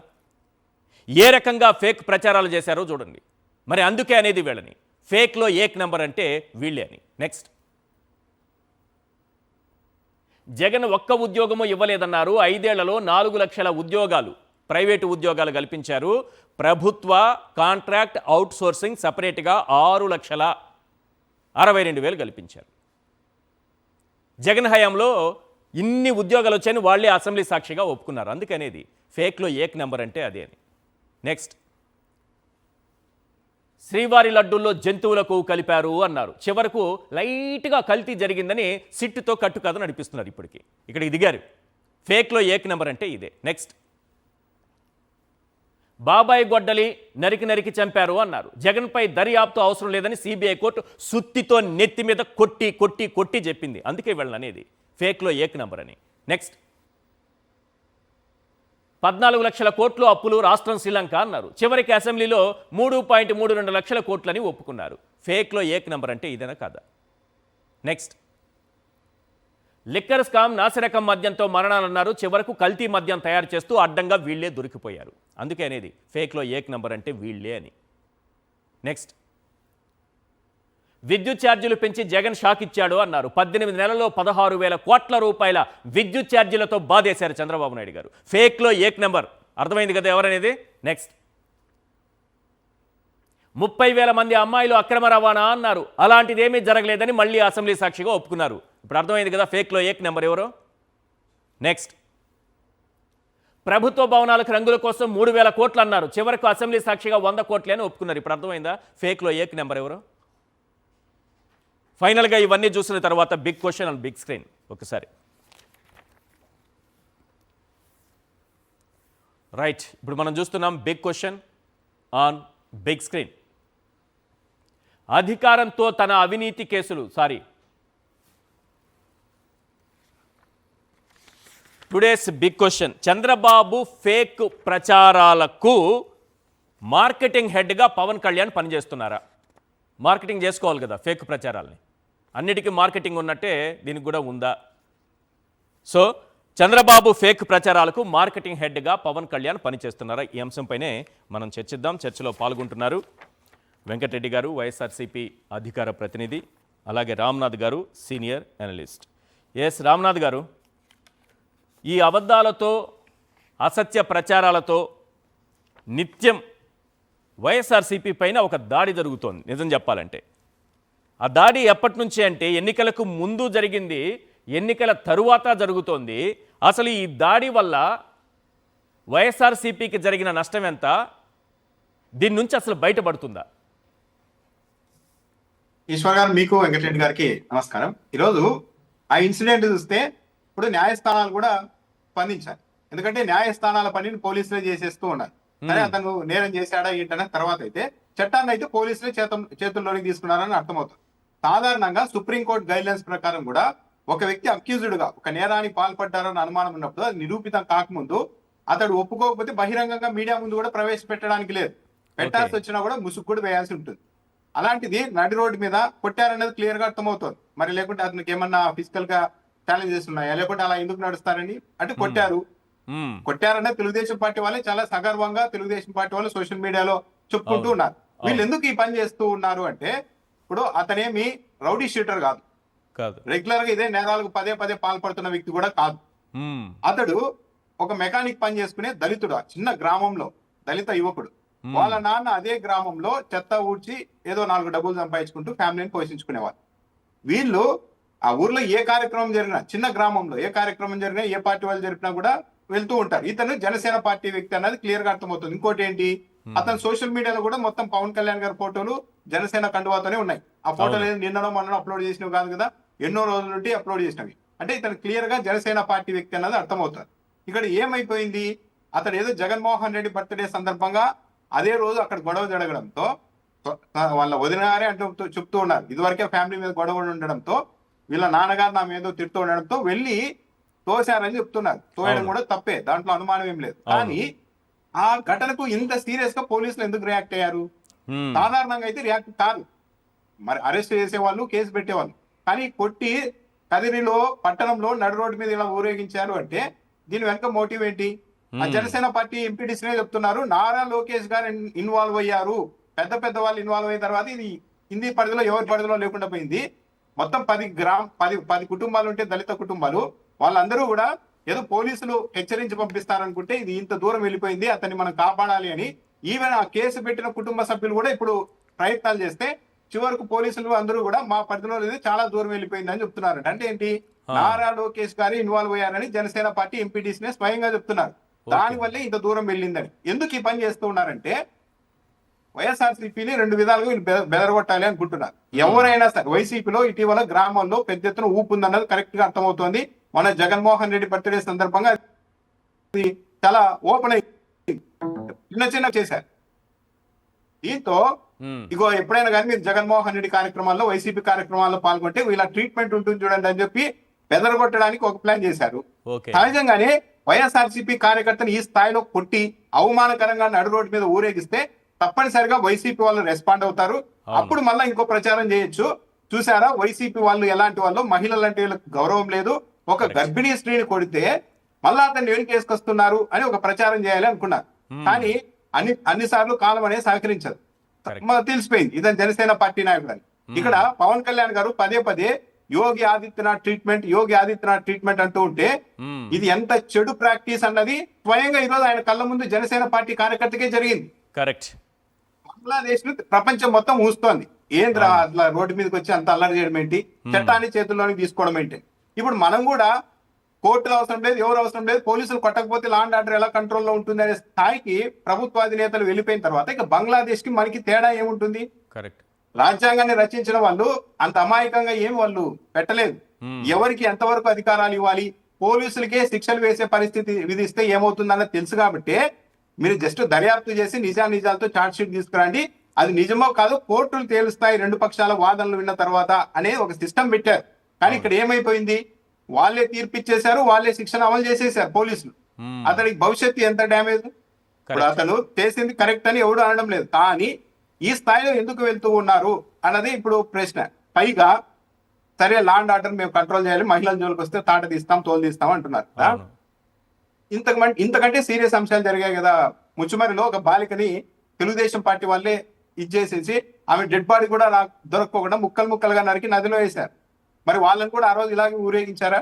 ఏ రకంగా ఫేక్ ప్రచారాలు చేశారో చూడండి. మరి అందుకే అనేది వీళ్ళని ఫేక్లో ఏక్ నెంబర్ అంటే వీళ్ళే అని. నెక్స్ట్, జగన్ ఒక్క ఉద్యోగము ఇవ్వలేదన్నారు, 5 ఏళ్లలో 4 లక్షల ఉద్యోగాలు, ప్రైవేటు ఉద్యోగాలు కల్పించారు, ప్రభుత్వ కాంట్రాక్ట్ అవుట్సోర్సింగ్ సపరేట్గా 6,62,000 కల్పించారు. జగన్ హయాంలో ఇన్ని ఉద్యోగాలు వచ్చాయని వాళ్ళే అసెంబ్లీ సాక్షిగా ఒప్పుకున్నారు. అందుకనేది ఫేక్లో ఏక్ నెంబర్ అంటే అదే అని. నెక్స్ట్, శ్రీవారి లడ్డూల్లో జంతువులకు కలిపారు అన్నారు. చివరకు లైట్గా కల్తీ జరిగిందని సిట్టుతో కట్టుకథ నడిపిస్తున్నారు. ఇక్కడికి దిగారు. ఫేక్లో ఏక్ నెంబర్ అంటే ఇదే. నెక్స్ట్, బాబాయ్ గొడ్డలి నరికి చంపారు అన్నారు. జగన్పై దర్యాప్తు అవసరం లేదని సిబిఐ కోర్టు సుత్తితో నెత్తి మీద కొట్టి చెప్పింది. అందుకే వీళ్ళనేది ఫేక్లో ఏక్ నెంబర్ అని. నెక్స్ట్, 14 లక్షల కోట్లు అప్పులు రాష్ట్రం శ్రీలంక అన్నారు. చివరికి అసెంబ్లీలో 3.32 లక్షల కోట్లని ఒప్పుకున్నారు. ఫేక్లో ఏక్ నెంబర్ అంటే ఇదేనా కాదా? నెక్స్ట్, లిక్కర్ స్కామ్ నాసిరకం మద్యంతో మరణాలన్నారు. చివరకు కల్తీ మద్యం తయారు చేస్తూ అడ్డంగా వీళ్లే దొరికిపోయారు. అందుకే అనేది ఫేక్లో ఏక్ నెంబర్ అంటే వీళ్లే అని. నెక్స్ట్, విద్యుత్ ఛార్జీలు పెంచి జగన్ షాక్ ఇచ్చాడు అన్నారు. 18 నెలల్లో 16,000 కోట్ల రూపాయల విద్యుత్ ఛార్జీలతో బాధేశారు చంద్రబాబు నాయుడు గారు. ఫేక్లో ఏక్ నెంబర్. అర్థమైంది కదా ఎవరనేది? నెక్స్ట్, 30,000 మంది అమ్మాయిలు అక్రమ రవాణా అన్నారు. అలాంటిదేమీ జరగలేదని మళ్ళీ అసెంబ్లీ సాక్షిగా ఒప్పుకున్నారు. ఇప్పుడు అర్థమైంది కదా ఫేక్లో ఏక్ నెంబర్ ఎవరో? నెక్స్ట్, ప్రభుత్వ భవనాలకు రంగుల కోసం 3,000 కోట్లు అన్నారు. చివరకు అసెంబ్లీ సాక్షిగా 100 కోట్లే అని ఒప్పుకున్నారు. ఇప్పుడు అర్థమైందా ఫేక్లో ఏక్ నెంబర్ ఎవరో? ఫైనల్గా ఇవన్నీ చూసిన తర్వాత big question and big screen ఒకసారి. రైట్, ఇప్పుడు మనం చూస్తున్నాం big question on big screen. అధికారంతో తన అవినీతి కేసులు today's big question, Chandrababu fake ప్రచారాలకు మార్కెటింగ్ హెడ్గా పవన్ కళ్యాణ్ పనిచేస్తున్నారా? మార్కెటింగ్ చేసుకోవాలి కదా ఫేక్ ప్రచారాలని. అన్నిటికీ మార్కెటింగ్ ఉన్నట్టే దీనికి కూడా ఉందా? సో చంద్రబాబు ఫేక్ ప్రచారాలకు మార్కెటింగ్ హెడ్గా పవన్ కళ్యాణ్ పనిచేస్తున్నారా? ఈ అంశంపైనే మనం చర్చిద్దాం. చర్చలో పాల్గొంటున్నారు వెంకటరెడ్డి గారు, వైఎస్ఆర్సీపీ అధికార ప్రతినిధి, అలాగే రామ్నాథ్ గారు, సీనియర్ అనలిస్ట్. ఎస్ రామ్నాథ్ గారు, ఈ అబద్ధాలతో అసత్య ప్రచారాలతో నిత్యం వైఎస్ఆర్సీపీ పైన ఒక దాడి జరుగుతోంది. నిజం చెప్పాలంటే ఆ దాడి ఎప్పటి నుంచి అంటే ఎన్నికలకు ముందు జరిగింది, ఎన్నికల తరువాత జరుగుతోంది. అసలు ఈ దాడి వల్ల వైఎస్ఆర్సీపీకి జరిగిన నష్టం ఎంత? దీని నుంచి అసలు బయటపడుతుందా? ఈశ్వర్ గారు, మీకు వెంకటరెడ్డి గారికి నమస్కారం. ఈరోజు ఆ ఇన్సిడెంట్ చూస్తే ఇప్పుడు న్యాయస్థానాలు కూడా స్పందించారు. ఎందుకంటే న్యాయస్థానాల పనిని పోలీసులే చేసేస్తూ ఉన్నారు. సరే అతను నేరం చేశాడా ఏంటనే తర్వాత అయితే చట్టాన్ని అయితే పోలీసులే చేతుల్లోకి తీసుకున్నారని అర్థమవుతుంది. సాధారణంగా సుప్రీంకోర్టు గైడ్లైన్స్ ప్రకారం కూడా ఒక వ్యక్తి అక్యూజ్డ్ గా ఒక నేరానికి పాల్పడ్డారని అనుమానం ఉన్నప్పుడు అది నిరూపితం కాకముందు అతడు ఒప్పుకోకపోతే బహిరంగంగా మీడియా ముందు కూడా ప్రవేశపెట్టడానికి లేదు. పెట్టాల్సి వచ్చినా కూడా ముసుగు కూడా వేయాల్సి ఉంటుంది. అలాంటిది నడి రోడ్డు మీద కొట్టారనేది క్లియర్ గా అర్థమవుతుంది. మరి లేకుంటే అతనికి ఏమన్నా ఫిజికల్ గా ఛాలెంజెస్ ఉన్నాయా, లేకుంటే అలా ఎందుకు నడుస్తారని అంటే కొట్టారనే తెలుగుదేశం పార్టీ వాళ్ళే చాలా సగర్వంగా తెలుగుదేశం పార్టీ వాళ్ళు సోషల్ మీడియాలో చెప్పుకుంటూ ఉన్నారు. వీళ్ళు ఎందుకు ఈ పని చేస్తూ ఉన్నారు అంటే, ఇప్పుడు అతనేమి రౌడీ షీటర్ కాదు, రెగ్యులర్ గా ఇదే నేరాలకు పదే పాల్పడుతున్న వ్యక్తి కూడా కాదు. అతడు ఒక మెకానిక్ పని చేసుకునే దళితుడు, చిన్న గ్రామంలో దళిత యువకుడు. వాళ్ళ నాన్న అదే గ్రామంలో చెత్త ఊడ్చి ఏదో 4 డబ్బులు సంపాదించుకుంటూ ఫ్యామిలీని పోషించుకునేవారు. వీళ్ళు ఆ ఊర్లో ఏ కార్యక్రమం జరిగినా, చిన్న గ్రామంలో ఏ కార్యక్రమం జరిగినా, ఏ పార్టీ వాళ్ళు జరిపినా కూడా వెళ్తూ ఉంటారు. ఇతను జనసేన పార్టీ వ్యక్తి అన్నది క్లియర్ గా అర్థమవుతుంది. ఇంకోటి ఏంటి, అతను సోషల్ మీడియాలో కూడా మొత్తం పవన్ కళ్యాణ్ గారి ఫోటోలు జనసేన కండువాతోనే ఉన్నాయి. ఆ ఫోటోలు నిన్ననో మొన్న అప్లోడ్ చేసినవి కాదు కదా, ఎన్నో రోజుల నుండి అప్లోడ్ చేసినవి. అంటే ఇతను క్లియర్ గా జనసేన పార్టీ వ్యక్తి అన్నది అర్థమవుతుంది. ఇక్కడ ఏమైపోయింది, అతడు ఏదో జగన్మోహన్ రెడ్డి బర్త్డే సందర్భంగా అదే రోజు అక్కడ గొడవ జరగడంతో వాళ్ళ వదినారే అంటూ చెప్తూ ఉన్నారు. ఇదివరకే ఫ్యామిలీ మీద గొడవ ఉండడంతో వీళ్ళ నాన్నగారు నా మీద తిడుతూ ఉండడంతో వెళ్ళి తోశారని చెప్తున్నారు. తోయడం కూడా తప్పే, దాంట్లో అనుమానం ఏం లేదు. కానీ ఆ ఘటనకు ఇంత సీరియస్ గా పోలీసులు ఎందుకు రియాక్ట్ అయ్యారు? సాధారణంగా అయితే రియాక్ట్ కాదు, మరి అరెస్ట్ చేసేవాళ్ళు, కేసు పెట్టేవాళ్ళు. కానీ కొట్టి కదిరిలో పట్టణంలో నడు రోడ్డు మీద ఇలా ఊరేగించారు అంటే దీని వెనక మోటివ్ ఏంటి? ఆ జనసేన పార్టీ ఎంపీటీసీనే చెప్తున్నారు, నారా లోకేష్ గారు ఇన్వాల్వ్ అయ్యారు. పెద్ద వాళ్ళు ఇన్వాల్వ్ అయిన తర్వాత ఇది హిందీ పరిధిలో ఎవరి పరిధిలో లేకుండా పోయింది. మొత్తం 10 కుటుంబాలు ఉంటే దళిత కుటుంబాలు, వాళ్ళందరూ కూడా ఏదో పోలీసులు హెచ్చరించి పంపిస్తారనుకుంటే ఇది ఇంత దూరం వెళ్ళిపోయింది, అతన్ని మనం కాపాడాలి అని ఈవెన్ ఆ కేసు పెట్టిన కుటుంబ సభ్యులు కూడా ఇప్పుడు ప్రయత్నాలు చేస్తే చివరకు పోలీసులు అందరూ కూడా మా పరిధిలో లేదు, చాలా దూరం వెళ్ళిపోయిందని చెప్తున్నారు. అంటే ఏంటి, నారా లోకేష్ గారు ఇన్వాల్వ్ అయ్యారని జనసేన పార్టీ ఎంపీటీసీనే స్వయంగా చెప్తున్నారు. దానివల్లే ఇంత దూరం వెళ్ళిందని. ఎందుకు ఈ పని చేస్తూ ఉన్నారంటే వైఎస్ఆర్సీపీని 2 విధాలుగా వీళ్ళు బెదరగొట్టాలి అనుకుంటున్నారు. ఎవరైనా సరే వైసీపీలో ఇటీవల గ్రామాల్లో పెద్ద ఎత్తున ఊపు ఉందన్నది కరెక్ట్ గా అర్థమవుతోంది. మన జగన్మోహన్ రెడ్డి బర్త్డే సందర్భంగా చాలా ఓపెన్ అయ్యి చిన్న చేశారు. దీంతో ఇగో ఎప్పుడైనా కానీ మీరు జగన్మోహన్ రెడ్డి కార్యక్రమాల్లో వైసీపీ కార్యక్రమాల్లో పాల్గొంటే వీళ్ళ ట్రీట్మెంట్ ఉంటుంది చూడండి అని చెప్పి బెదరగొట్టడానికి ఒక ప్లాన్ చేశారు. సహజంగానే వైఎస్ఆర్సీపీ కార్యకర్తను ఈ స్థాయిలో కొట్టి అవమానకరంగా నడు రోడ్డు మీద ఊరేగిస్తే తప్పనిసరిగా వైసీపీ వాళ్ళు రెస్పాండ్ అవుతారు. అప్పుడు మళ్ళీ ఇంకో ప్రచారం చేయొచ్చు. చూసారా వైసీపీ వాళ్ళు ఎలాంటి వాళ్ళు, మహిళలంటే వీళ్ళకి గౌరవం లేదు, ఒక గర్భిణీ స్త్రీని కొడితే మళ్ళా అతన్ని వెనక్కి వేసుకొస్తున్నారు అని ఒక ప్రచారం చేయాలి అనుకున్నారు. కానీ అన్నిసార్లు కాలం అనేది సహకరించదు. తెలిసిపోయింది ఇతను జనసేన పార్టీ నాయకుడు అని. ఇక్కడ పవన్ కళ్యాణ్ గారు పదే యోగి ఆదిత్యనాథ్ ట్రీట్మెంట్ అంటూ ఉంటే ఇది ఎంత చెడు ప్రాక్టీస్ అన్నది స్వయంగా ఈరోజు ఆయన కళ్ళ ముందు జనసేన పార్టీ కార్యకర్తకే జరిగింది. కరెక్ట్. బంగ్లాదేశ్ ను ప్రపంచం మొత్తం ఊస్తోంది. ఏంద్రా అట్లా రోడ్డు మీదకి వచ్చి అంత అల్లరి చేయడం ఏంటి, చట్టాన్ని చేతుల్లోకి తీసుకోవడం ఏంటి. ఇప్పుడు మనం కూడా కోర్టులు అవసరం లేదు, ఎవరు అవసరం లేదు, పోలీసులు కొట్టకపోతే లా అండ్ ఆర్డర్ ఎలా కంట్రోల్లో ఉంటుంది అనే స్థాయికి ప్రభుత్వాధినేతలు వెళ్ళిపోయిన తర్వాత ఇక బంగ్లాదేశ్ కి మనకి తేడా ఏముంటుంది? కరెక్ట్. రాజ్యాంగాన్ని రచించిన వాళ్ళు అంత అమాయకంగా ఏం వాళ్ళు పెట్టలేదు. ఎవరికి ఎంతవరకు అధికారాలు ఇవ్వాలి, పోలీసులకే శిక్షలు వేసే పరిస్థితి విధిస్తే ఏమవుతుందన్నది తెలుసు. కాబట్టి మీరు జస్ట్ దర్యాప్తు చేసి నిజాలతో ఛార్జ్ షీట్ తీసుకురండి, అది నిజమో కాదు కోర్టులు తేలుస్తాయి 2 పక్షాల వాదనలు విన్న తర్వాత అనే ఒక సిస్టమ్ పెట్టారు. కానీ ఇక్కడ ఏమైపోయింది, వాళ్ళే తీర్పిచ్చేశారు, వాళ్ళే శిక్షణ అమలు చేసేసారు పోలీసులు. అతనికి భవిష్యత్తు ఎంత డ్యామేజ్. ఇప్పుడు అతను చేసింది కరెక్ట్ అని ఎవడు అనడం లేదు, కానీ ఈ స్థాయిలో ఎందుకు వెళ్తూ ఉన్నారు అన్నది ఇప్పుడు ప్రశ్న. పైగా సరే లా అండ్ ఆర్డర్ మేము కంట్రోల్ చేయాలి, మహిళల జోలికి వస్తే తాట తీస్తాం, తోలు తీస్తాం అంటున్నారు. ఇంతకంటే సీరియస్ అంశాలు జరిగాయి కదా. ముచ్చుమరిలో ఒక బాలికని తెలుగుదేశం పార్టీ వాళ్ళే ఇచ్చేసేసి ఆమె డెడ్ బాడీ కూడా దొరకకుండా ముక్కలుగా నరికి నదిలో వేశారు. మరి వాళ్ళని కూడా ఆ రోజు ఇలాగే ఊరేగించారా?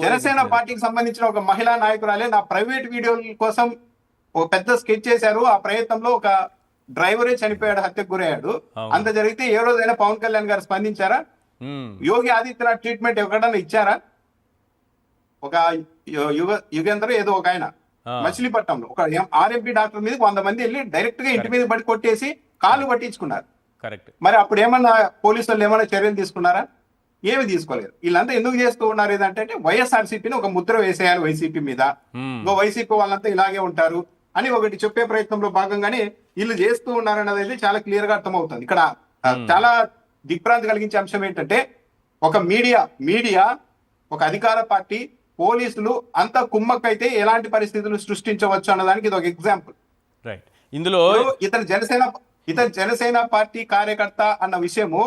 జనసేన పార్టీకి సంబంధించిన ఒక మహిళా నాయకురాలే నా ప్రైవేట్ వీడియోల కోసం ఒక పెద్ద స్కెచ్ చేశారు. ఆ ప్రయత్నంలో ఒక డ్రైవరే చనిపోయాడు, హత్యకు గురయ్యాడు. అంత జరిగితే ఏ రోజైనా పవన్ కళ్యాణ్ గారు స్పందించారా? యోగి ఆదిత్యనాథ్ ట్రీట్మెంట్ ఎక్కడన్నా ఇచ్చారా? ఒక యుగేంద్ర ఏదో ఒక ఆయన మచిలీపట్నంలో ఒక ఆర్ఎంపీ డాక్టర్ మీద 100 మంది వెళ్ళి డైరెక్ట్ గా ఇంటి మీద పడి కొట్టేసి కాళ్ళు పట్టించుకున్నారు. మరి అప్పుడు ఏమన్నా పోలీసు వాళ్ళు ఏమన్నా చర్యలు తీసుకున్నారా? ఏమి తీసుకోలేదు. వీళ్ళంతా ఎందుకు చేస్తూ ఉన్నారు ఏదంటే వైఎస్ఆర్సీపీని ఒక ముద్ర వేసేయాలి వైసీపీ మీద, వైసీపీ వాళ్ళంతా ఇలాగే ఉంటారు అని ఒకటి చెప్పే ప్రయత్నంలో భాగంగానే వీళ్ళు చేస్తూ ఉన్నారన్నది అయితే చాలా క్లియర్ గా అర్థమవుతుంది. ఇక్కడ చాలా దిగ్భ్రాంతి కలిగించే అంశం ఏంటంటే ఒక మీడియా ఒక అధికార పార్టీ పోలీసులు అంత కుమ్మక్కైతే ఎలాంటి పరిస్థితులు సృష్టించవచ్చు అన్నదానికి ఇది ఒక ఎగ్జాంపుల్. రైట్. ఇందులో ఇతను జనసేన పార్టీ కార్యకర్త అన్న విషయము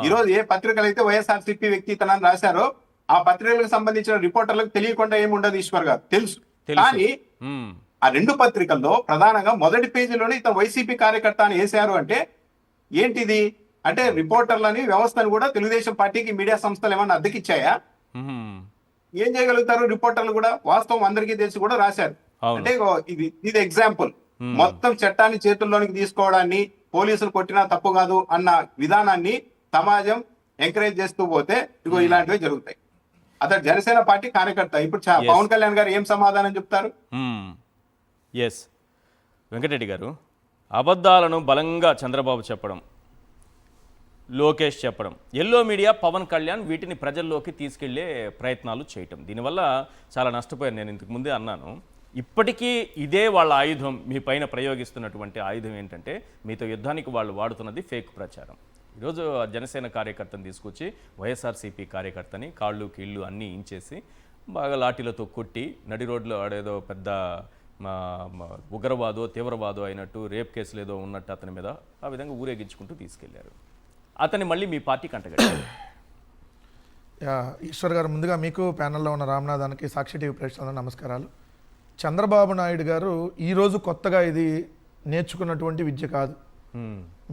ఈ రోజు ఏ పత్రికలు అయితే వైఎస్ఆర్సీపీ వ్యక్తి ఇతనని రాశారో ఆ పత్రికలకు సంబంధించిన రిపోర్టర్లకు తెలియకుండా ఏముండదు ఈశ్వర్ గారు తెలుసు. కానీ ఆ 2 పత్రికల్లో ప్రధానంగా మొదటి పేజీలోనే ఇతను వైసీపీ కార్యకర్త అని వేశారు. అంటే ఏంటిది అంటే రిపోర్టర్లని వ్యవస్థను కూడా తెలుగుదేశం పార్టీకి మీడియా సంస్థలు ఏమన్నా అద్దెకిచ్చాయా? ఏం చేయగలుగుతారు రిపోర్టర్లు కూడా? వాస్తవం అందరికీ తెలిసి కూడా రాశారు. అంటే ఇది ఎగ్జాంపుల్. మొత్తం చట్టాన్ని చేతుల్లోనికి తీసుకోవడాన్ని, పోలీసులు కొట్టినా తప్పు కాదు అన్న విధానాన్ని సమాజం ఎంకరేజ్ చేస్తూ పోతే ఇగో ఇలాంటివి జరుగుతాయి. అతను జనసేన పార్టీ కార్యకర్త. ఇప్పుడు పవన్ కళ్యాణ్ గారు ఏం సమాధానం చెప్తారు? ఎస్ వెంకటరెడ్డి గారు, అబద్ధాలను బలంగా చంద్రబాబు చెప్పడం, లోకేష్ చెప్పడం, ఎల్లో మీడియా పవన్ కళ్యాణ్ వీటిని ప్రజల్లోకి తీసుకెళ్లే ప్రయత్నాలు చేయటం, దీనివల్ల చాలా నష్టపోయాను. నేను ఇంతకు ముందే అన్నాను, ఇప్పటికీ ఇదే వాళ్ళ ఆయుధం. మీ పైన ప్రయోగిస్తున్నటువంటి ఆయుధం ఏంటంటే మీతో యుద్ధానికి వాళ్ళు వాడుతున్నది ఫేక్ ప్రచారం. ఈరోజు జనసేన కార్యకర్తను తీసుకొచ్చి వైఎస్ఆర్సీపీ కార్యకర్తని కాళ్ళు కీళ్ళు అన్నీ ఇంచేసి బాగా లాఠీలతో కొట్టి నడి రోడ్లో ఆడేదో పెద్ద ఉగ్రవాదో తీవ్రవాదో అయినట్టు రేప్ కేసులు ఏదో ఉన్నట్టు అతని మీద ఆ విధంగా ఊరేగించుకుంటూ తీసుకెళ్లారు. అతన్ని మళ్ళీ మీ పార్టీ కంటగట్టారు. ఈశ్వర్ గారు, ముందుగా మీకు ప్యానెల్లో ఉన్న రామనాథానికి, సాక్షి టీవీ ప్రేక్షకులకు నమస్కారాలు. చంద్రబాబు నాయుడు గారు ఈరోజు కొత్తగా ఇది నేర్చుకున్నటువంటి విద్య కాదు.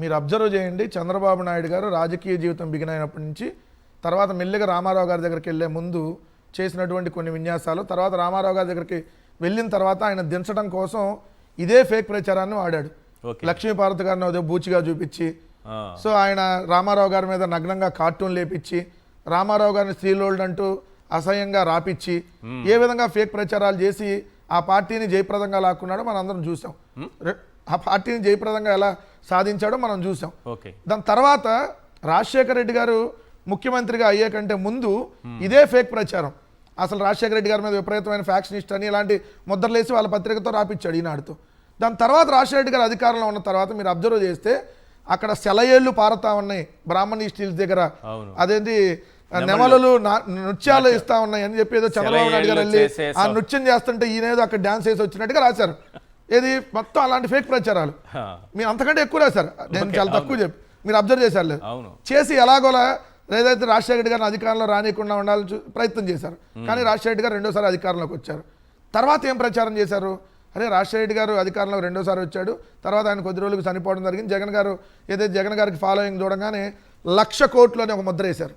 మీరు అబ్జర్వ్ చేయండి, చంద్రబాబు నాయుడు గారు రాజకీయ జీవితం బిగిన్ అయినప్పటి నుంచి తర్వాత మెల్లిగా రామారావు గారి దగ్గరికి వెళ్ళే ముందు చేసినటువంటి కొన్ని విన్యాసాలు, తర్వాత రామారావు గారి దగ్గరికి వెళ్ళిన తర్వాత ఆయన దించడం కోసం ఇదే ఫేక్ ప్రచారాన్ని వాడాడు. ఓకే. లక్ష్మీపార్వతి గారిని అదే బూచిగా చూపించి, ఆ, సో ఆయన రామారావు గారి మీద నగ్నంగా కార్టూన్ లేపించి, రామారావు గారిని స్త్రీలోల్డ్ అంటూ అసహ్యంగా రాపిచ్చి, ఏ విధంగా ఫేక్ ప్రచారాలు చేసి ఆ పార్టీని జయప్రదంగా లాక్కున్నాడో మనం అందరం చూసాం. ఆ పార్టీని జయప్రదంగా ఎలా సాధించాడో మనం చూసాం. ఓకే. దాని తర్వాత రాజశేఖర రెడ్డి గారు ముఖ్యమంత్రిగా అయ్యే కంటే ముందు ఇదే ఫేక్ ప్రచారం, అసలు రాజశేఖర రెడ్డి గారి మీద విపరీతమైన ఫ్యాక్షనిస్ట్ అని ఇలాంటి ముద్రలేసి వాళ్ళ పత్రికతో రాపిచ్చాడు ఈనాడుతో. దాని తర్వాత రాజశేఖర రెడ్డి గారు అధికారంలో ఉన్న తర్వాత మీరు అబ్జర్వ్ చేస్తే అక్కడ సెలయేళ్లు పారుతా ఉన్నాయి బ్రాహ్మణి స్టీల్స్ దగ్గర, అవును. అదేంటి నెమలలు నృత్యాలు ఇస్తా ఉన్నాయి అని చెప్పి ఏదో చంద్రబాబు నాయుడు గారు వెళ్ళి ఆ నృత్యం చేస్తుంటే ఈయనేదో అక్కడ డాన్స్ వేసి వచ్చినట్టుగా రాశారు. ఏది మొత్తం అలాంటి ఫేక్ ప్రచారాలు మీరు అంతకంటే ఎక్కువ రాశారు, నేను చాలా తక్కువ చెప్పి మీరు అబ్జర్వ్ చేశారు లేదు చేసి ఎలాగోలా ఏదైతే రాజశేఖర రెడ్డి గారిని అధికారంలో రానియకుండా ఉండాలని ప్రయత్నం చేశారు. కానీ రాజశేఖర రెడ్డి గారు రెండోసారి అధికారంలోకి వచ్చారు. తర్వాత ఏం ప్రచారం చేశారు, అరే రాజశేఖర రెడ్డి గారు అధికారంలో రెండోసారి వచ్చాడు, తర్వాత ఆయన కొద్ది రోజులకు చనిపోవడం జరిగింది, జగన్ గారు ఏదైతే జగన్ గారికి ఫాలోయింగ్ చూడగానే 1,00,000 కోట్లు అని ఒక ముద్ర వేశారు.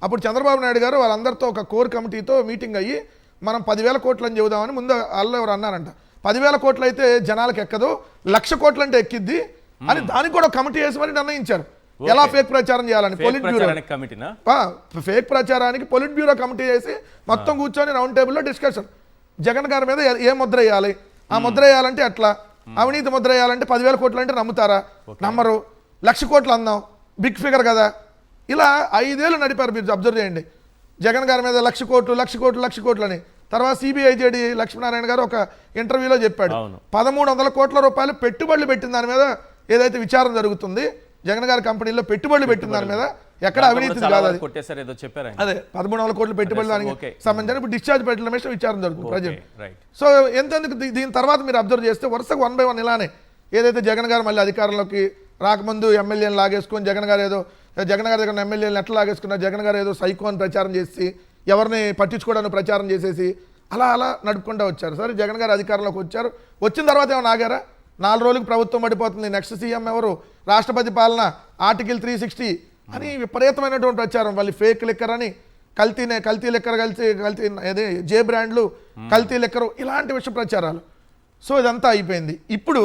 అప్పుడు చంద్రబాబు నాయుడు గారు వాళ్ళందరితో ఒక కోర్ కమిటీతో మీటింగ్ అయ్యి మనం 10,000 కోట్లు అని చెబుదామని ముందు వాళ్ళు ఎవరు అన్నారంట. 10,000 కోట్లు అయితే జనాలకు ఎక్కదు, 1,00,000 కోట్లు అంటే ఎక్కిద్ది అని దానికి కూడా కమిటీ వేసి మరి నిర్ణయించారు ఎలా ఫేక్ ప్రచారం చేయాలని. పొలిట్ బ్యూరో ఫేక్ ప్రచారానికి పొలిట్ బ్యూరో కమిటీ చేసి మొత్తం కూర్చొని రౌండ్ టేబుల్లో డిస్కషన్, జగన్ గారి మీద ఏ ముద్ర వేయాలి, ఆ ముద్ర వేయాలంటే ఎట్లా, అవినీతి ముద్ర వేయాలంటే 10,000 కోట్లు అంటే నమ్ముతారా, నమ్మరు, 1,00,000 కోట్లు అందాం బిగ్ ఫిగర్ కదా. ఇలా 5 ఏళ్ళు నడిపారు. మీరు అబ్జర్వ్ చేయండి, జగన్ గారి మీద 1,00,000 కోట్లు అని. తర్వాత సిబిఐజేడి లక్ష్మీనారాయణ గారు ఒక ఇంటర్వ్యూలో చెప్పాడు 1,300 కోట్ల రూపాయలు పెట్టుబడులు పెట్టిన దాని మీద ఏదైతే విచారణ జరుగుతుంది, జగన్ గారి కంపెనీలో పెట్టుబడులు పెట్టిన దాని మీద ఎక్కడ అవినీతి కాదు, అది అదే 1,300 కోట్లు పెట్టుబడులు దానికి సంబంధించిన ఇప్పుడు డిశ్చార్జ్ పెట్టిన విషయం విచారణ జరుగుతుంది ప్రజెంట్. సో ఎంతెందుకు దీని తర్వాత మీరు అబ్జర్వ్ చేస్తే వరుసగా 1 by 1 ఇలానే ఏదైతే జగన్ గారు మళ్ళీ అధికారంలోకి రాకముందు ఎమ్మెల్యేలు లాగేసుకొని జగన్ గారు దగ్గర ఎమ్మెల్యేలను ఎట్లా లాగేసుకున్నారు, జగన్ గారు ఏదో సైకో అని ప్రచారం చేసి ఎవరిని పట్టించుకోవడానికి ప్రచారం చేసేసి అలా నడుపుకుంటూ వచ్చారు. సరే జగన్ గారు అధికారంలోకి వచ్చారు, వచ్చిన తర్వాత ఏమైనా ఆగారా, 4 రోజులకు ప్రభుత్వం పడిపోతుంది, నెక్స్ట్ సీఎం ఎవరు, రాష్ట్రపతి పాలన, ఆర్టికల్ 360 అని విపరీతమైనటువంటి ప్రచారం, వాళ్ళు ఫేక్ లిక్కర్ అని కల్తీ లిక్కర్ కల్తీ అదే జే బ్రాండ్లు కల్తీ లిక్కరు ఇలాంటి విషయ ప్రచారాలు. సో ఇదంతా అయిపోయింది. ఇప్పుడు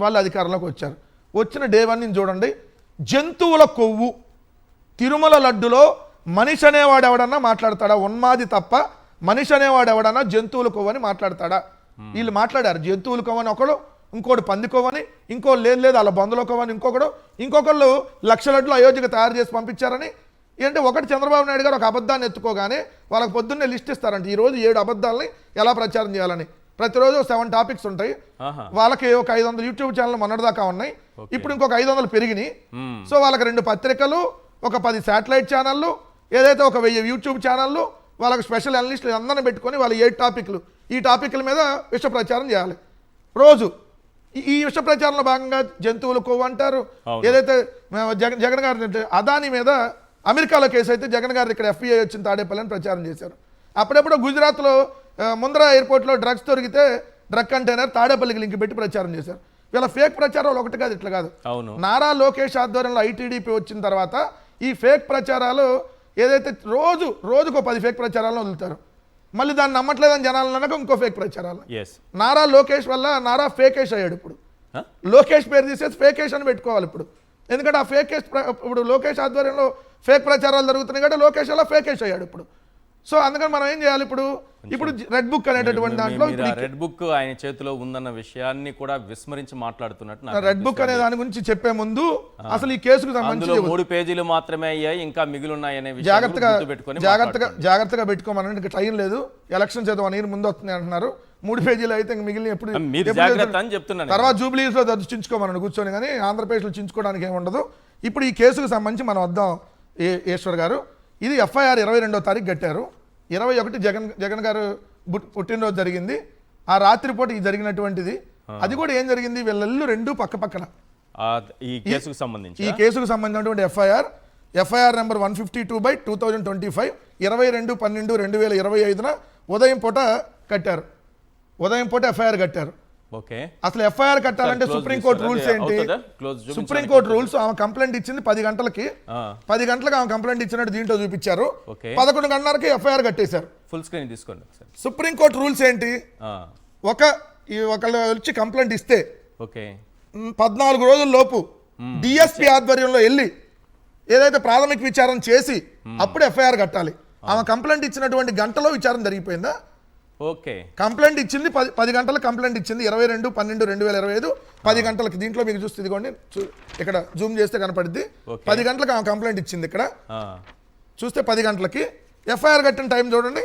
వాళ్ళు అధికారంలోకి వచ్చారు. వచ్చిన డే 1 నుంచి చూడండి, జంతువుల కొవ్వు తిరుమల లడ్డులో మనిషి అనేవాడు ఎవడన్నా మాట్లాడతాడా, ఉన్మాది తప్ప మనిషి అనేవాడు ఎవడన్నా జంతువుల కొవ్వు అని మాట్లాడతాడా. వీళ్ళు మాట్లాడారు జంతువుల కొవ్వు అని ఒకడు, ఇంకోటి పంది కొవ్వని, ఇంకో లేదు అలా బంధుల కొవ్వని ఇంకొకళ్ళు 1,00,000 లడ్లు అయోధ్యకు తయారు చేసి పంపించారని. ఏంటంటే ఒకటి చంద్రబాబు నాయుడు గారు ఒక అబద్ధాన్ని ఎత్తుకోగానే వాళ్ళకి పొద్దున్నే లిస్ట్ ఇస్తారంట, ఈరోజు 7 అబద్ధాలని ఎలా ప్రచారం చేయాలని. ప్రతిరోజు 7 టాపిక్స్ ఉంటాయి. వాళ్ళకి ఒక 500 యూట్యూబ్ ఛానల్ మొన్నటిదాకా ఉన్నాయి, ఇప్పుడు ఇంకొక 500 పెరిగినాయి. సో వాళ్ళకి 2 పత్రికలు, ఒక 10 శాటిలైట్ ఛానళ్ళు, ఏదైతే ఒక 1000 యూట్యూబ్ ఛానళ్ళు, వాళ్ళకి స్పెషల్ అనలిస్టులు అందరిని పెట్టుకొని వాళ్ళు 7 టాపిక్లు, ఈ టాపిక్ల మీద విష ప్రచారం చేయాలి రోజు. ఈ విష ప్రచారంలో భాగంగా జంతువులు కొవ్వు అంటారు. ఏదైతే జగన్ గారి అదాని మీద అమెరికాలో కేసు అయితే జగన్ గారు ఇక్కడ FBI వచ్చిన తాడేపల్లి అని ప్రచారం చేశారు. అప్పుడెప్పుడు గుజరాత్లో ముంద్రా ఎయిర్పోర్ట్లో డ్రగ్స్ దొరికితే డ్రగ్ కంటైనర్ తాడేపల్లికి లింక్ పెట్టి ప్రచారం చేశారు. వీళ్ళ ఫేక్ ప్రచారాలు ఒకటి కాదు, ఇట్లా కాదు. నారా లోకేష్ ఆధ్వర్యంలో ITDP వచ్చిన తర్వాత ఈ ఫేక్ ప్రచారాలు ఏదైతే రోజుకో 10 ఫేక్ ప్రచారాలను వదులుతారు, మళ్ళీ దాన్ని నమ్మట్లేదని జనాలు అనక ఇంకో ఫేక్ ప్రచారాలు. నారా లోకేష్ వల్ల నారా ఫేకేష్ అయ్యాడు. ఇప్పుడు లోకేష్ పేరు తీసేసి ఫేకేష్ అని పెట్టుకోవాలి ఇప్పుడు, ఎందుకంటే ఆ ఫేకేష్ ఇప్పుడు లోకేష్ ఆధ్వర్యంలో ఫేక్ ప్రచారాలు జరుగుతున్నాయి కాబట్టి లోకేష్ అలా ఫేకేష్ అయ్యాడు ఇప్పుడు. సో అందుకని మనం ఏం చేయాలి, ఇప్పుడు రెడ్ బుక్ అనేటటువంటి దాంట్లో రెడ్ బుక్ ఆయన చేతిలో ఉందన్న విషయాన్ని కూడా విస్మరించి మాట్లాడుతున్నట్టు. రెడ్ బుక్ అనే దాని గురించి చెప్పే ముందు అసలు ఈ కేసుకు సంబంధించి 3 పేజీలు మాత్రమే అయ్యాయి, ఇంకా మిగిలి ఉన్నాయనే జాగ్రత్తగా పెట్టుకోమని టైం లేదు, ఎలక్షన్ చేద్దాం 1 year ముందు వస్తుంది అంటున్నారు. 3 పేజీలు అయితే మిగిలిన ఎప్పుడు తర్వాత జూబ్లీస్ లో చించుకోమని కూర్చొని, కానీ ఆంధ్రప్రదేశ్లో చించుకోవడానికి ఏమి ఉండదు. ఇప్పుడు ఈ కేసుకు సంబంధించి మనం వద్దాం. ఈశ్వర్ గారు, ఇది FIR 22వ తారీఖు కట్టారు, 21 జగన్ గారు పుట్టినరోజు జరిగింది. ఆ రాత్రిపూట ఇది జరిగినటువంటిది. అది కూడా ఏం జరిగింది, వీళ్ళల్లు 2 పక్కన ఈ కేసుకు సంబంధించినటువంటి FIR నెంబర్ 152/2025 22/12/2025 ఉదయం పూట కట్టారు. FIR కట్టారు. అసలు FIR కట్టాలంటే సుప్రీంకోర్టు రూల్స్ ఏంటి, సుప్రీంకోర్టు రూల్స్. ఆమె కంప్లైంట్ ఇచ్చింది 10 గంటలకి, 10 గంటలకు ఆమె కంప్లైంట్ ఇచ్చినట్టు దీంట్లో చూపించారు. 11 గంటలకి FIR కట్టేశారు. ఫుల్ స్క్రీన్ తీసుకోండి. సుప్రీంకోర్టు రూల్స్ ఏంటి, ఒకళ్ళు వచ్చి కంప్లైంట్ ఇస్తే 14 రోజుల లోపు డిఎస్పీ ఆధ్వర్యంలో వెళ్ళి ఏదైతే ప్రాథమిక విచారణ చేసి అప్పుడు ఎఫ్ఐఆర్ కట్టాలి. ఆమె కంప్లైంట్ ఇచ్చినటువంటి గంటలో విచారణ జరిగిపోయిందా? ఓకే, కంప్లైంట్ ఇచ్చింది 10 గంటల కంప్లైంట్ ఇచ్చింది 22/12/2025 10 గంటలకి. దీంట్లో మీకు చూస్తే ఇదిగోండి, ఇక్కడ జూమ్ చేస్తే కనపడుద్ది. 10 గంటలకు ఆమె కంప్లైంట్ ఇచ్చింది. ఇక్కడ చూస్తే 10 గంటలకి ఎఫ్ఐఆర్ కట్టిన టైం చూడండి.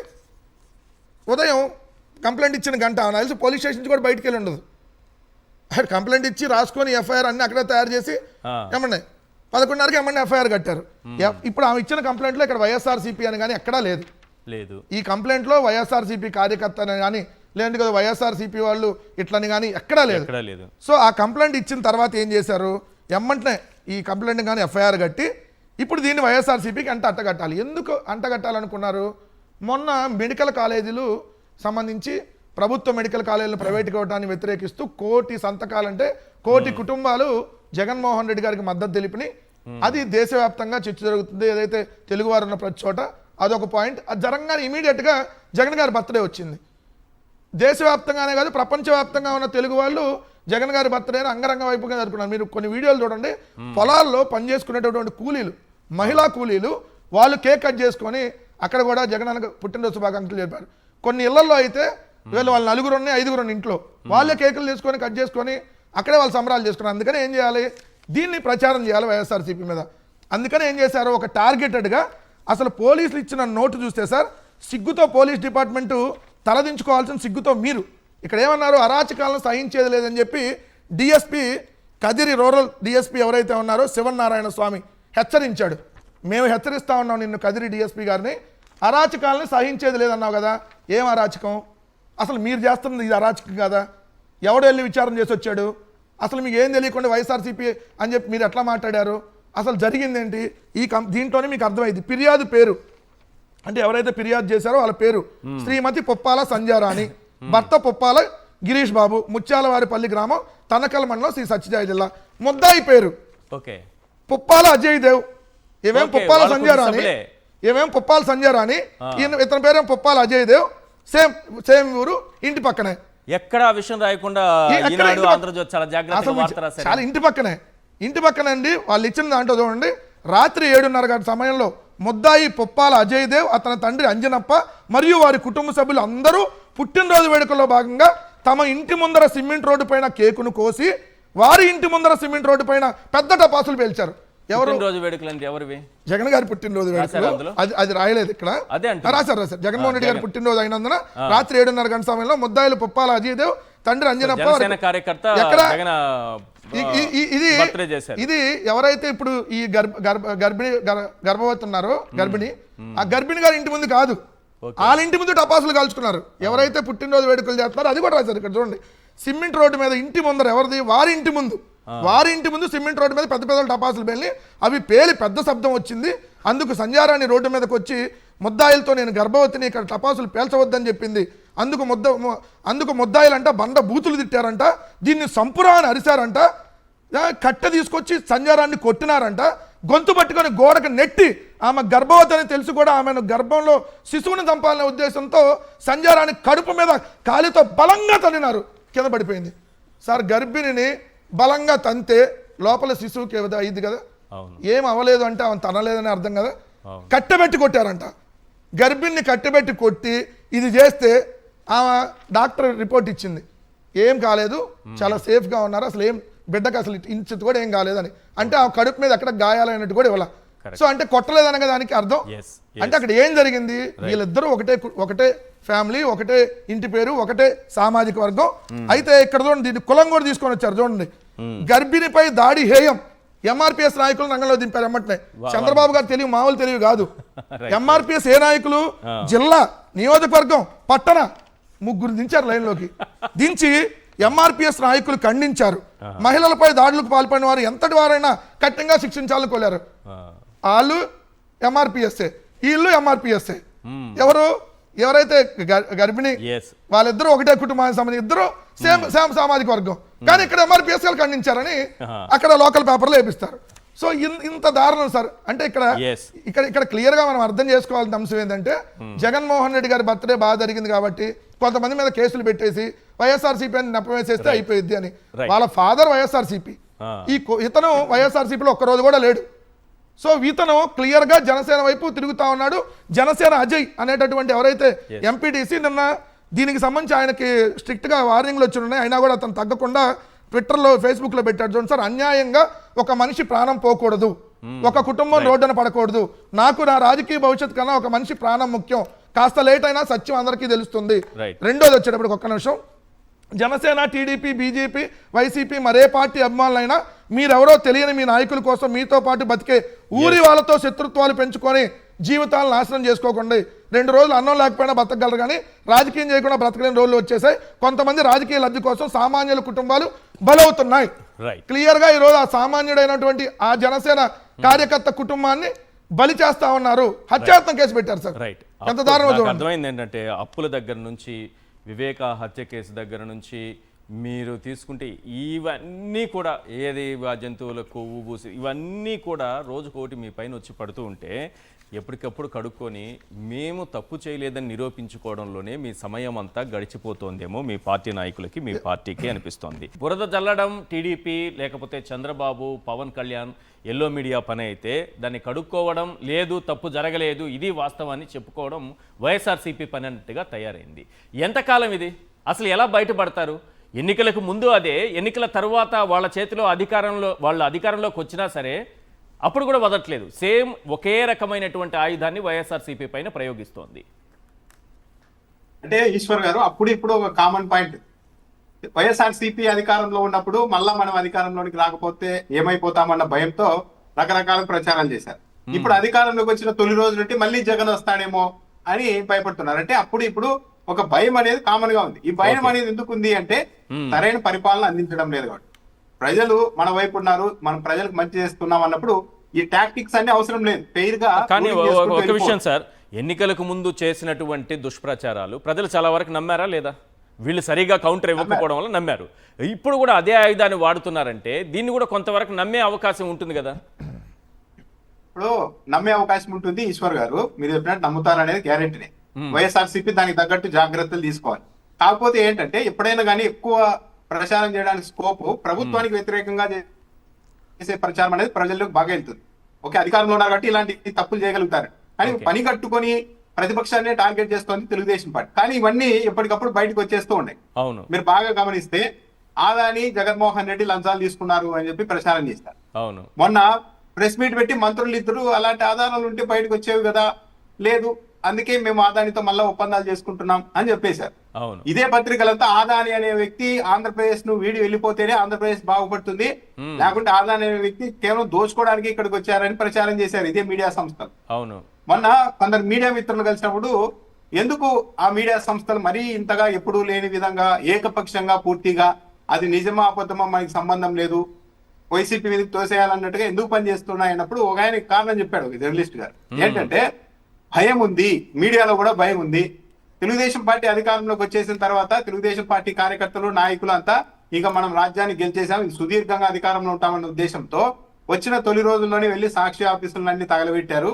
ఉదయం కంప్లైంట్ ఇచ్చిన గంట ఆమె తెలిసి పోలీస్ స్టేషన్ నుంచి కూడా బయటికి వెళ్ళి ఉండదు. కంప్లైంట్ ఇచ్చి రాసుకొని ఎఫ్ఐఆర్ అన్ని అక్కడే తయారు చేసి ఏమన్నా 11:30కి ఏమన్నా ఎఫ్ఐఆర్ కట్టారు. ఇప్పుడు ఆమె ఇచ్చిన కంప్లైంట్లో ఇక్కడ వైఎస్ఆర్సీపీ అని కానీ ఎక్కడా లేదు. ఈ కంప్లైంట్లో వైఎస్ఆర్సీపీ కార్యకర్త అని కానీ లేదంటే కదా వైఎస్ఆర్సీపీ వాళ్ళు ఇట్లని కానీ ఎక్కడా లేదు. సో ఆ కంప్లైంట్ ఇచ్చిన తర్వాత ఏం చేశారు, ఎమ్మంటనే ఈ కంప్లైంట్ కానీ ఎఫ్ఐఆర్ కట్టి ఇప్పుడు దీన్ని వైఎస్ఆర్సీపీకి అంటగట్టాలి. ఎందుకు అంటగట్టాలనుకున్నారు? మొన్న మెడికల్ కాలేజీలు సంబంధించి ప్రభుత్వ మెడికల్ కాలేజీలు ప్రైవేట్కి ఇవ్వడాన్ని వ్యతిరేకిస్తూ 1 కోటి సంతకాలంటే 1 కోటి కుటుంబాలు జగన్మోహన్ రెడ్డి గారికి మద్దతు తెలిపినాయి. అది దేశవ్యాప్తంగా చర్చ జరుగుతుంది. ఏదైతే తెలుగువారు ఉన్న ప్రతి చోట అదొక పాయింట్. అది జరగగానే ఇమీడియట్గా జగన్ గారి బర్త్డే వచ్చింది. దేశవ్యాప్తంగానే కాదు ప్రపంచవ్యాప్తంగా ఉన్న తెలుగు వాళ్ళు జగన్ గారి బర్త్డేని అంగరంగ వైపుగా జరుపుకున్నారు. మీరు కొన్ని వీడియోలు చూడండి, పొలాల్లో పనిచేసుకునేటటువంటి కూలీలు, మహిళా కూలీలు వాళ్ళు కేక్ కట్ చేసుకొని అక్కడ కూడా జగన్ అన్న పుట్టినరోజు శుభాకాంక్షలు చెప్పారు. కొన్ని ఇళ్లలో అయితే వీళ్ళు వాళ్ళు 4 5 ఇంట్లో వాళ్ళే కేకులు తీసుకొని కట్ చేసుకొని అక్కడే వాళ్ళు సంబరాలు చేసుకున్నారు. అందుకని ఏం చేయాలి, దీన్ని ప్రచారం చేయాలి వైఎస్ఆర్సీపీ మీద. అందుకని ఏం చేశారు, ఒక టార్గెటెడ్గా అసలు పోలీసులు ఇచ్చిన నోటు చూస్తే సార్ సిగ్గుతో పోలీస్ డిపార్ట్మెంటు తలదించుకోవాల్సిన సిగ్గుతో మీరు ఇక్కడ ఏమన్నారు, అరాచకాలను సహించేది లేదని చెప్పి డిఎస్పీ కదిరి రూరల్ డిఎస్పీ ఎవరైతే ఉన్నారో శివనారాయణ స్వామి హెచ్చరించాడు. మేము హెచ్చరిస్తా ఉన్నాం నిన్ను కదిరి డిఎస్పీ గారిని, అరాచకాలను సహించేది లేదన్నావు కదా. ఏం అరాచకం? అసలు మీరు చేస్తున్నది ఇది అరాచకం కదా? ఎవడు వెళ్ళి విచారణ చేసి వచ్చాడు? అసలు మీకు ఏం తెలియకుండా వైఎస్ఆర్సీపీ అని చెప్పి మీరు ఎట్లా మాట్లాడారు? అసలు జరిగిందేంటి? దీంట్లోనే మీకు అర్థమైంది. ఫిర్యాదు పేరు అంటే ఎవరైతే ఫిర్యాదు చేశారో వాళ్ళ పేరు శ్రీమతి పుప్పాల సంధ్యారాణి, భర్త పుప్పాల గిరీష్ బాబు, ముత్యాలవారిపల్లి గ్రామం, తనకల్ మండలం, శ్రీ సత్యసాయి జిల్లా. ముద్దాయి పేరు పుప్పాల అజయ్ దేవ్, ఏమేం పుప్పాల సంధ్యారాణి, ఏమేం పుప్పాల సంధ్యారాణి, ఇతని పేరేం పుప్పాల అజయ్ దేవ్, సేమ్ ఊరు, ఇంటి పక్కనే. ఎక్కడ విషయం రాయకుండా చాలా ఇంటి పక్కనే అండి. వాళ్ళు ఇచ్చిన దాంట్లో చూడండి, రాత్రి 7:30 గంటల సమయంలో ముద్దాయి పుప్పాల అజయ్ దేవ్, అతని తండ్రి అంజనప్ప మరియు వారి కుటుంబ సభ్యులు అందరూ పుట్టినరోజు వేడుకల్లో భాగంగా తమ ఇంటి ముందర సిమెంట్ రోడ్డు పైన కేకును కోసి వారి ఇంటి ముందర సిమెంట్ రోడ్డు పైన పెద్ద టపాసులు పేల్చారు. ఎవరు జగన్ గారి పుట్టినరోజు వేడుకలు అది రాయలేదు ఇక్కడ, రాశారు. జగన్మోహన్ రెడ్డి గారి పుట్టినరోజు అయినందున రాత్రి 7:30 గంటల సమయంలో ముద్దాయిలు పుప్పాల అజయ్ దేవ్, తండ్రి అంజనప్ప ఇది ఎవరైతే ఇప్పుడు ఈ గర్భవతి ఉన్నారో గర్భిణి, ఆ గర్భిణి గారి ఇంటి ముందు కాదు, వాళ్ళ ఇంటి ముందు టపాసులు కాల్చుకున్నారు. ఎవరైతే పుట్టినరోజు వేడుకలు చేస్తున్నారో అది కూడా రాశారు. ఇక్కడ చూడండి, సిమెంట్ రోడ్డు మీద ఇంటి ముందర ఎవరిది, వారి ఇంటి ముందు సిమెంట్ రోడ్డు మీద పెద్ద పెద్ద టపాసులు పేలి, అవి పేలి పెద్ద శబ్దం వచ్చింది. అందుకు సంధ్యారాణి రోడ్డు మీదకి వచ్చి ముద్దాయిలతో నేను గర్భవతిని, ఇక్కడ టపాసులు పేల్చవద్దని చెప్పింది. అందుకు ముద్దాయిలంట బండ బూతులు తిట్టారంట, దీన్ని సంపురా అని అరిశారంట, కట్టె తీసుకొచ్చి సంధ్యారాన్ని కొట్టినారంట, గొంతు పట్టుకొని గోడకు నెట్టి ఆమె గర్భవతి అని తెలిసి కూడా ఆమెను గర్భంలో శిశువుని చంపాలనే ఉద్దేశంతో సంధ్యారాన్ని కడుపు మీద కాలితో బలంగా తన్నినారు, కింద పడిపోయింది. సార్ గర్భిణిని బలంగా తంతే లోపల శిశువుకి అయింది కదా, ఏం అవ్వలేదు అంటే ఆమె తనలేదని అర్థం కదా. కట్టెబెట్టి కొట్టారంట, గర్భిణిని కట్టెబెట్టి కొట్టి ఇది చేస్తే ఆమె డాక్టర్ రిపోర్ట్ ఇచ్చింది, ఏం కాలేదు, చాలా సేఫ్గా ఉన్నారు, అసలు ఏం బిడ్డకు అసలు ఇంచుతు కూడా ఏం కాలేదని. అంటే ఆ కడుపు మీద ఎక్కడ గాయాలైనట్టు కూడా ఇవ్వాల. సో అంటే కొట్టలేదనగా దానికి అర్థం. అంటే అక్కడ ఏం జరిగింది, వీళ్ళిద్దరూ ఒకటే ఫ్యామిలీ, ఒకటే ఇంటి పేరు, ఒకటే సామాజిక వర్గం. అయితే ఇక్కడ చూడండి, దీన్ని కులం కూడా తీసుకొని వచ్చారు. చూడండి, గర్భిణిపై దాడి హేయం, ఎంఆర్పిఎస్ నాయకులు రంగంలో దింపారు. ఎమ్మటనే చంద్రబాబు గారు తెలివి మామూలు తెలివి కాదు. ఎంఆర్పిఎస్ ఏ నాయకులు, జిల్లా, నియోజకవర్గం, పట్టణ, 3 దించారు లైన్లోకి. దించి ఎంఆర్పిఎస్ నాయకులు ఖండించారు. మహిళలపై దాడులకు పాల్పడిన వారు ఎంతటి వారైనా కఠినంగా శిక్షించాలని కోరారు. వాళ్ళు ఎంఆర్పిఎస్ఏ, వీళ్ళు ఎంఆర్పిఎస్ఏ. ఎవరైతే గర్భిణి వాళ్ళిద్దరూ ఒకటే కుటుంబానికి సంబంధించి ఇద్దరు సేమ్ సామాజిక వర్గం, కానీ ఇక్కడ ఎంఆర్పిఎస్ ఖండించారని అక్కడ లోకల్ పేపర్లో వేపిస్తారు. సో ఇంత దారుణం సార్. అంటే ఇక్కడ క్లియర్ గా మనం అర్థం చేసుకోవాల్సిన అంశం ఏంటంటే, జగన్మోహన్ రెడ్డి గారి బర్త్డే బాగా జరిగింది కాబట్టి కొంతమంది మీద కేసులు పెట్టేసి వైఎస్ఆర్సీపీ అని నెపవేసేస్తే అయిపోయింది అని. Right. వాళ్ళ ఫాదర్ వైఎస్ఆర్సీపీ, ఇతను వైఎస్ఆర్సీపీలో ఒక్కరోజు కూడా లేడు. సో ఇతను క్లియర్గా జనసేన వైపు తిరుగుతా ఉన్నాడు. జనసేన అజయ్ అనేటటువంటి ఎవరైతే ఎంపీటీసీ నిన్న దీనికి సంబంధించి ఆయనకి స్ట్రిక్ట్గా వార్నింగ్లు వచ్చి ఉన్నాయి, అయినా కూడా అతను తగ్గకుండా ట్విట్టర్లో ఫేస్బుక్లో పెట్టాడు. చూడండి సార్, అన్యాయంగా ఒక మనిషి ప్రాణం పోకూడదు, ఒక కుటుంబం రోడ్డున పడకూడదు, నాకు నా రాజకీయ భవిష్యత్తు కన్నా ఒక మనిషి ప్రాణం ముఖ్యం, కాస్త లేట్ అయినా సత్యం అందరికీ తెలుస్తుంది. రెండోది వచ్చేటప్పుడు ఒక్క నిమిషం, జనసేన, టీడీపీ, బీజేపీ, వైసీపీ మరే పార్టీ అభిమానులైనా మీరెవరో తెలియని మీ నాయకుల కోసం మీతో పాటు బతికే ఊరి వాళ్ళతో శత్రుత్వాలు పెంచుకొని జీవితాలను నాశనం చేసుకోకుండా 2 రోజులు అన్నం లేకపోయినా బ్రతకగలరు, కానీ రాజకీయం చేయకుండా బ్రతకలేని రోజులు వచ్చేసాయి. కొంతమంది రాజకీయ లబ్ధి కోసం సామాన్యుల కుటుంబాలు బలవుతున్నాయి. క్లియర్గా ఈరోజు ఆ సామాన్యుడైనటువంటి ఆ జనసేన కార్యకర్త కుటుంబాన్ని బలి చేస్తా ఉన్నారు. హత్యాయత్నం కేసు పెట్టారు సార్. ఎంత దారుణం. అర్థమైంది ఏంటంటే అప్పుల దగ్గర నుంచి వివేక హత్య కేసు దగ్గర నుంచి మీరు తీసుకుంటే ఇవన్నీ కూడా ఏది జంతువుల కొవ్వు పూసి ఇవన్నీ కూడా రోజుకోటి మీ పైన వచ్చి పడుతూ ఉంటే ఎప్పటికప్పుడు కడుక్కొని మేము తప్పు చేయలేదని నిరూపించుకోవడంలోనే మీ సమయం అంతా గడిచిపోతోందేమో మీ పార్టీ నాయకులకి, మీ పార్టీకి అనిపిస్తోంది. బురద జల్లడం టీడీపీ లేకపోతే చంద్రబాబు, పవన్ కళ్యాణ్, ఎల్లో మీడియా పని అయితే దాన్ని కడుక్కోవడం లేదు, తప్పు జరగలేదు, ఇది వాస్తవాన్ని చెప్పుకోవడం వైఎస్ఆర్సీపీ పని అన్నట్టుగా తయారైంది. ఎంతకాలం ఇది? అసలు ఎలా బయటపడతారు? ఎన్నికలకు ముందు అదే, ఎన్నికల తర్వాత వాళ్ళ చేతిలో వాళ్ళ అధికారంలోకి వచ్చినా సరే అప్పుడు కూడా వదలట్లేదు. సేమ్ ఒకే రకమైనటువంటి ఆయుధాన్ని వైఎస్ఆర్సీపీ పైన ప్రయోగిస్తోంది. అంటే ఈశ్వర్ గారు, అప్పుడు ఇప్పుడు ఒక కామన్ పాయింట్, వైఎస్ఆర్సీపీ అధికారంలో ఉన్నప్పుడు మళ్ళా మనం అధికారంలోనికి రాకపోతే ఏమైపోతామన్న భయంతో రకరకాల ప్రచారాలు చేశారు. ఇప్పుడు అధికారంలోకి వచ్చిన తొలి రోజు నుండి మళ్ళీ జగన్ వస్తాడేమో అని భయపడుతున్నారు. అంటే అప్పుడు ఇప్పుడు ఒక భయం అనేది కామన్ గా ఉంది. ఈ భయం అనేది ఎందుకు ఉంది అంటే సరైన పరిపాలన అందించడం లేదు కాబట్టి. ప్రజలు మన వైపు ఉన్నారు, మనం ప్రజలకు మంచి చేస్తున్నాం అన్నప్పుడు ఈ టాక్టిక్స్ అన్ని అవసరం లేదు. కానీ ఒక విషయం సార్, ఎన్నికలకు ముందు చేసినటువంటి దుష్ప్రచారాలు ప్రజలు చాలా వరకు నమ్మారా లేదా? వీళ్ళు సరిగా కౌంటర్ ఇవ్వకపోవడం వల్ల నమ్మారు. ఇప్పుడు కూడా అదే ఆయుధాన్ని వాడుతున్నారంటే దీన్ని కూడా కొంతవరకు నమ్మే అవకాశం ఉంటుంది కదా. ఇప్పుడు నమ్మే అవకాశం ఉంటుంది ఈశ్వర్ గారు, మీరు చెప్పినట్టు నమ్ముతారనేది గ్యారెంటీనే. వైఎస్ఆర్సీపీ దానికి తగ్గట్టు జాగ్రత్తలు తీసుకోవాలి. కాకపోతే ఏంటంటే ఎప్పుడైనా కానీ ఎక్కువ ప్రచారం చేయడానికి స్కోప్ ప్రభుత్వానికి వ్యతిరేకంగా చేసే ప్రచారం అనేది ప్రజల్లోకి బాగా వెళ్తుంది. ఓకే, అధికారంలో ఉన్నారు కాబట్టి ఇలాంటి తప్పులు చేయగలుగుతారు, కానీ పని కట్టుకొని ప్రతిపక్షాన్ని టార్గెట్ చేస్తోంది తెలుగుదేశం పార్టీ. కానీ ఇవన్నీ ఎప్పటికప్పుడు బయటకు వచ్చేస్తూ ఉన్నాయి. అవును, మీరు బాగా గమనిస్తే ఆదాని, జగన్మోహన్ రెడ్డి లంచాలు తీసుకున్నారు అని చెప్పి ప్రచారం చేస్తారు. అవును, మొన్న ప్రెస్ మీట్ పెట్టి మంత్రులు ఇద్దరు అలాంటి ఆధారాలు ఉంటే బయటకు వచ్చేవి కదా, లేదు అందుకే మేము ఆదానితో మళ్ళా ఒప్పందాలు చేసుకుంటున్నాం అని చెప్పేశారు. అవును, ఇదే పత్రికలంతా ఆదాని అనే వ్యక్తి ఆంధ్రప్రదేశ్ ను వీడి వెళ్ళిపోతేనే ఆంధ్రప్రదేశ్ బాగుపడుతుంది, లేకుంటే ఆదాని అనే వ్యక్తి కేవలం దోచుకోవడానికి ఇక్కడికి వచ్చారని ప్రచారం చేశారు ఇదే మీడియా సంస్థలు. అవును, మొన్న కొందరు మీడియా మిత్రులు కలిసినప్పుడు ఎందుకు ఆ మీడియా సంస్థలు మరీ ఇంతగా ఎప్పుడూ లేని విధంగా ఏకపక్షంగా పూర్తిగా అది నిజమా అబద్ధమా మనకి సంబంధం లేదు, వైసీపీ మీదకి తోసేయాలన్నట్టుగా ఎందుకు పనిచేస్తున్నాయి అన్నప్పుడు ఒక ఆయన కారణం చెప్పాడు, ఒక జర్నలిస్ట్ గారు. ఏంటంటే భయం ఉంది, మీడియాలో కూడా భయం ఉంది. తెలుగుదేశం పార్టీ అధికారంలోకి వచ్చేసిన తర్వాత తెలుగుదేశం పార్టీ కార్యకర్తలు, నాయకులు అంతా ఇక మనం రాజ్యాన్ని గెలిచేసాం, సుదీర్ఘంగా అధికారంలో ఉంటామన్న ఉద్దేశంతో వచ్చిన తొలి రోజుల్లోనే వెళ్లి సాక్షి ఆఫీసులన్నీ తగలబెట్టారు,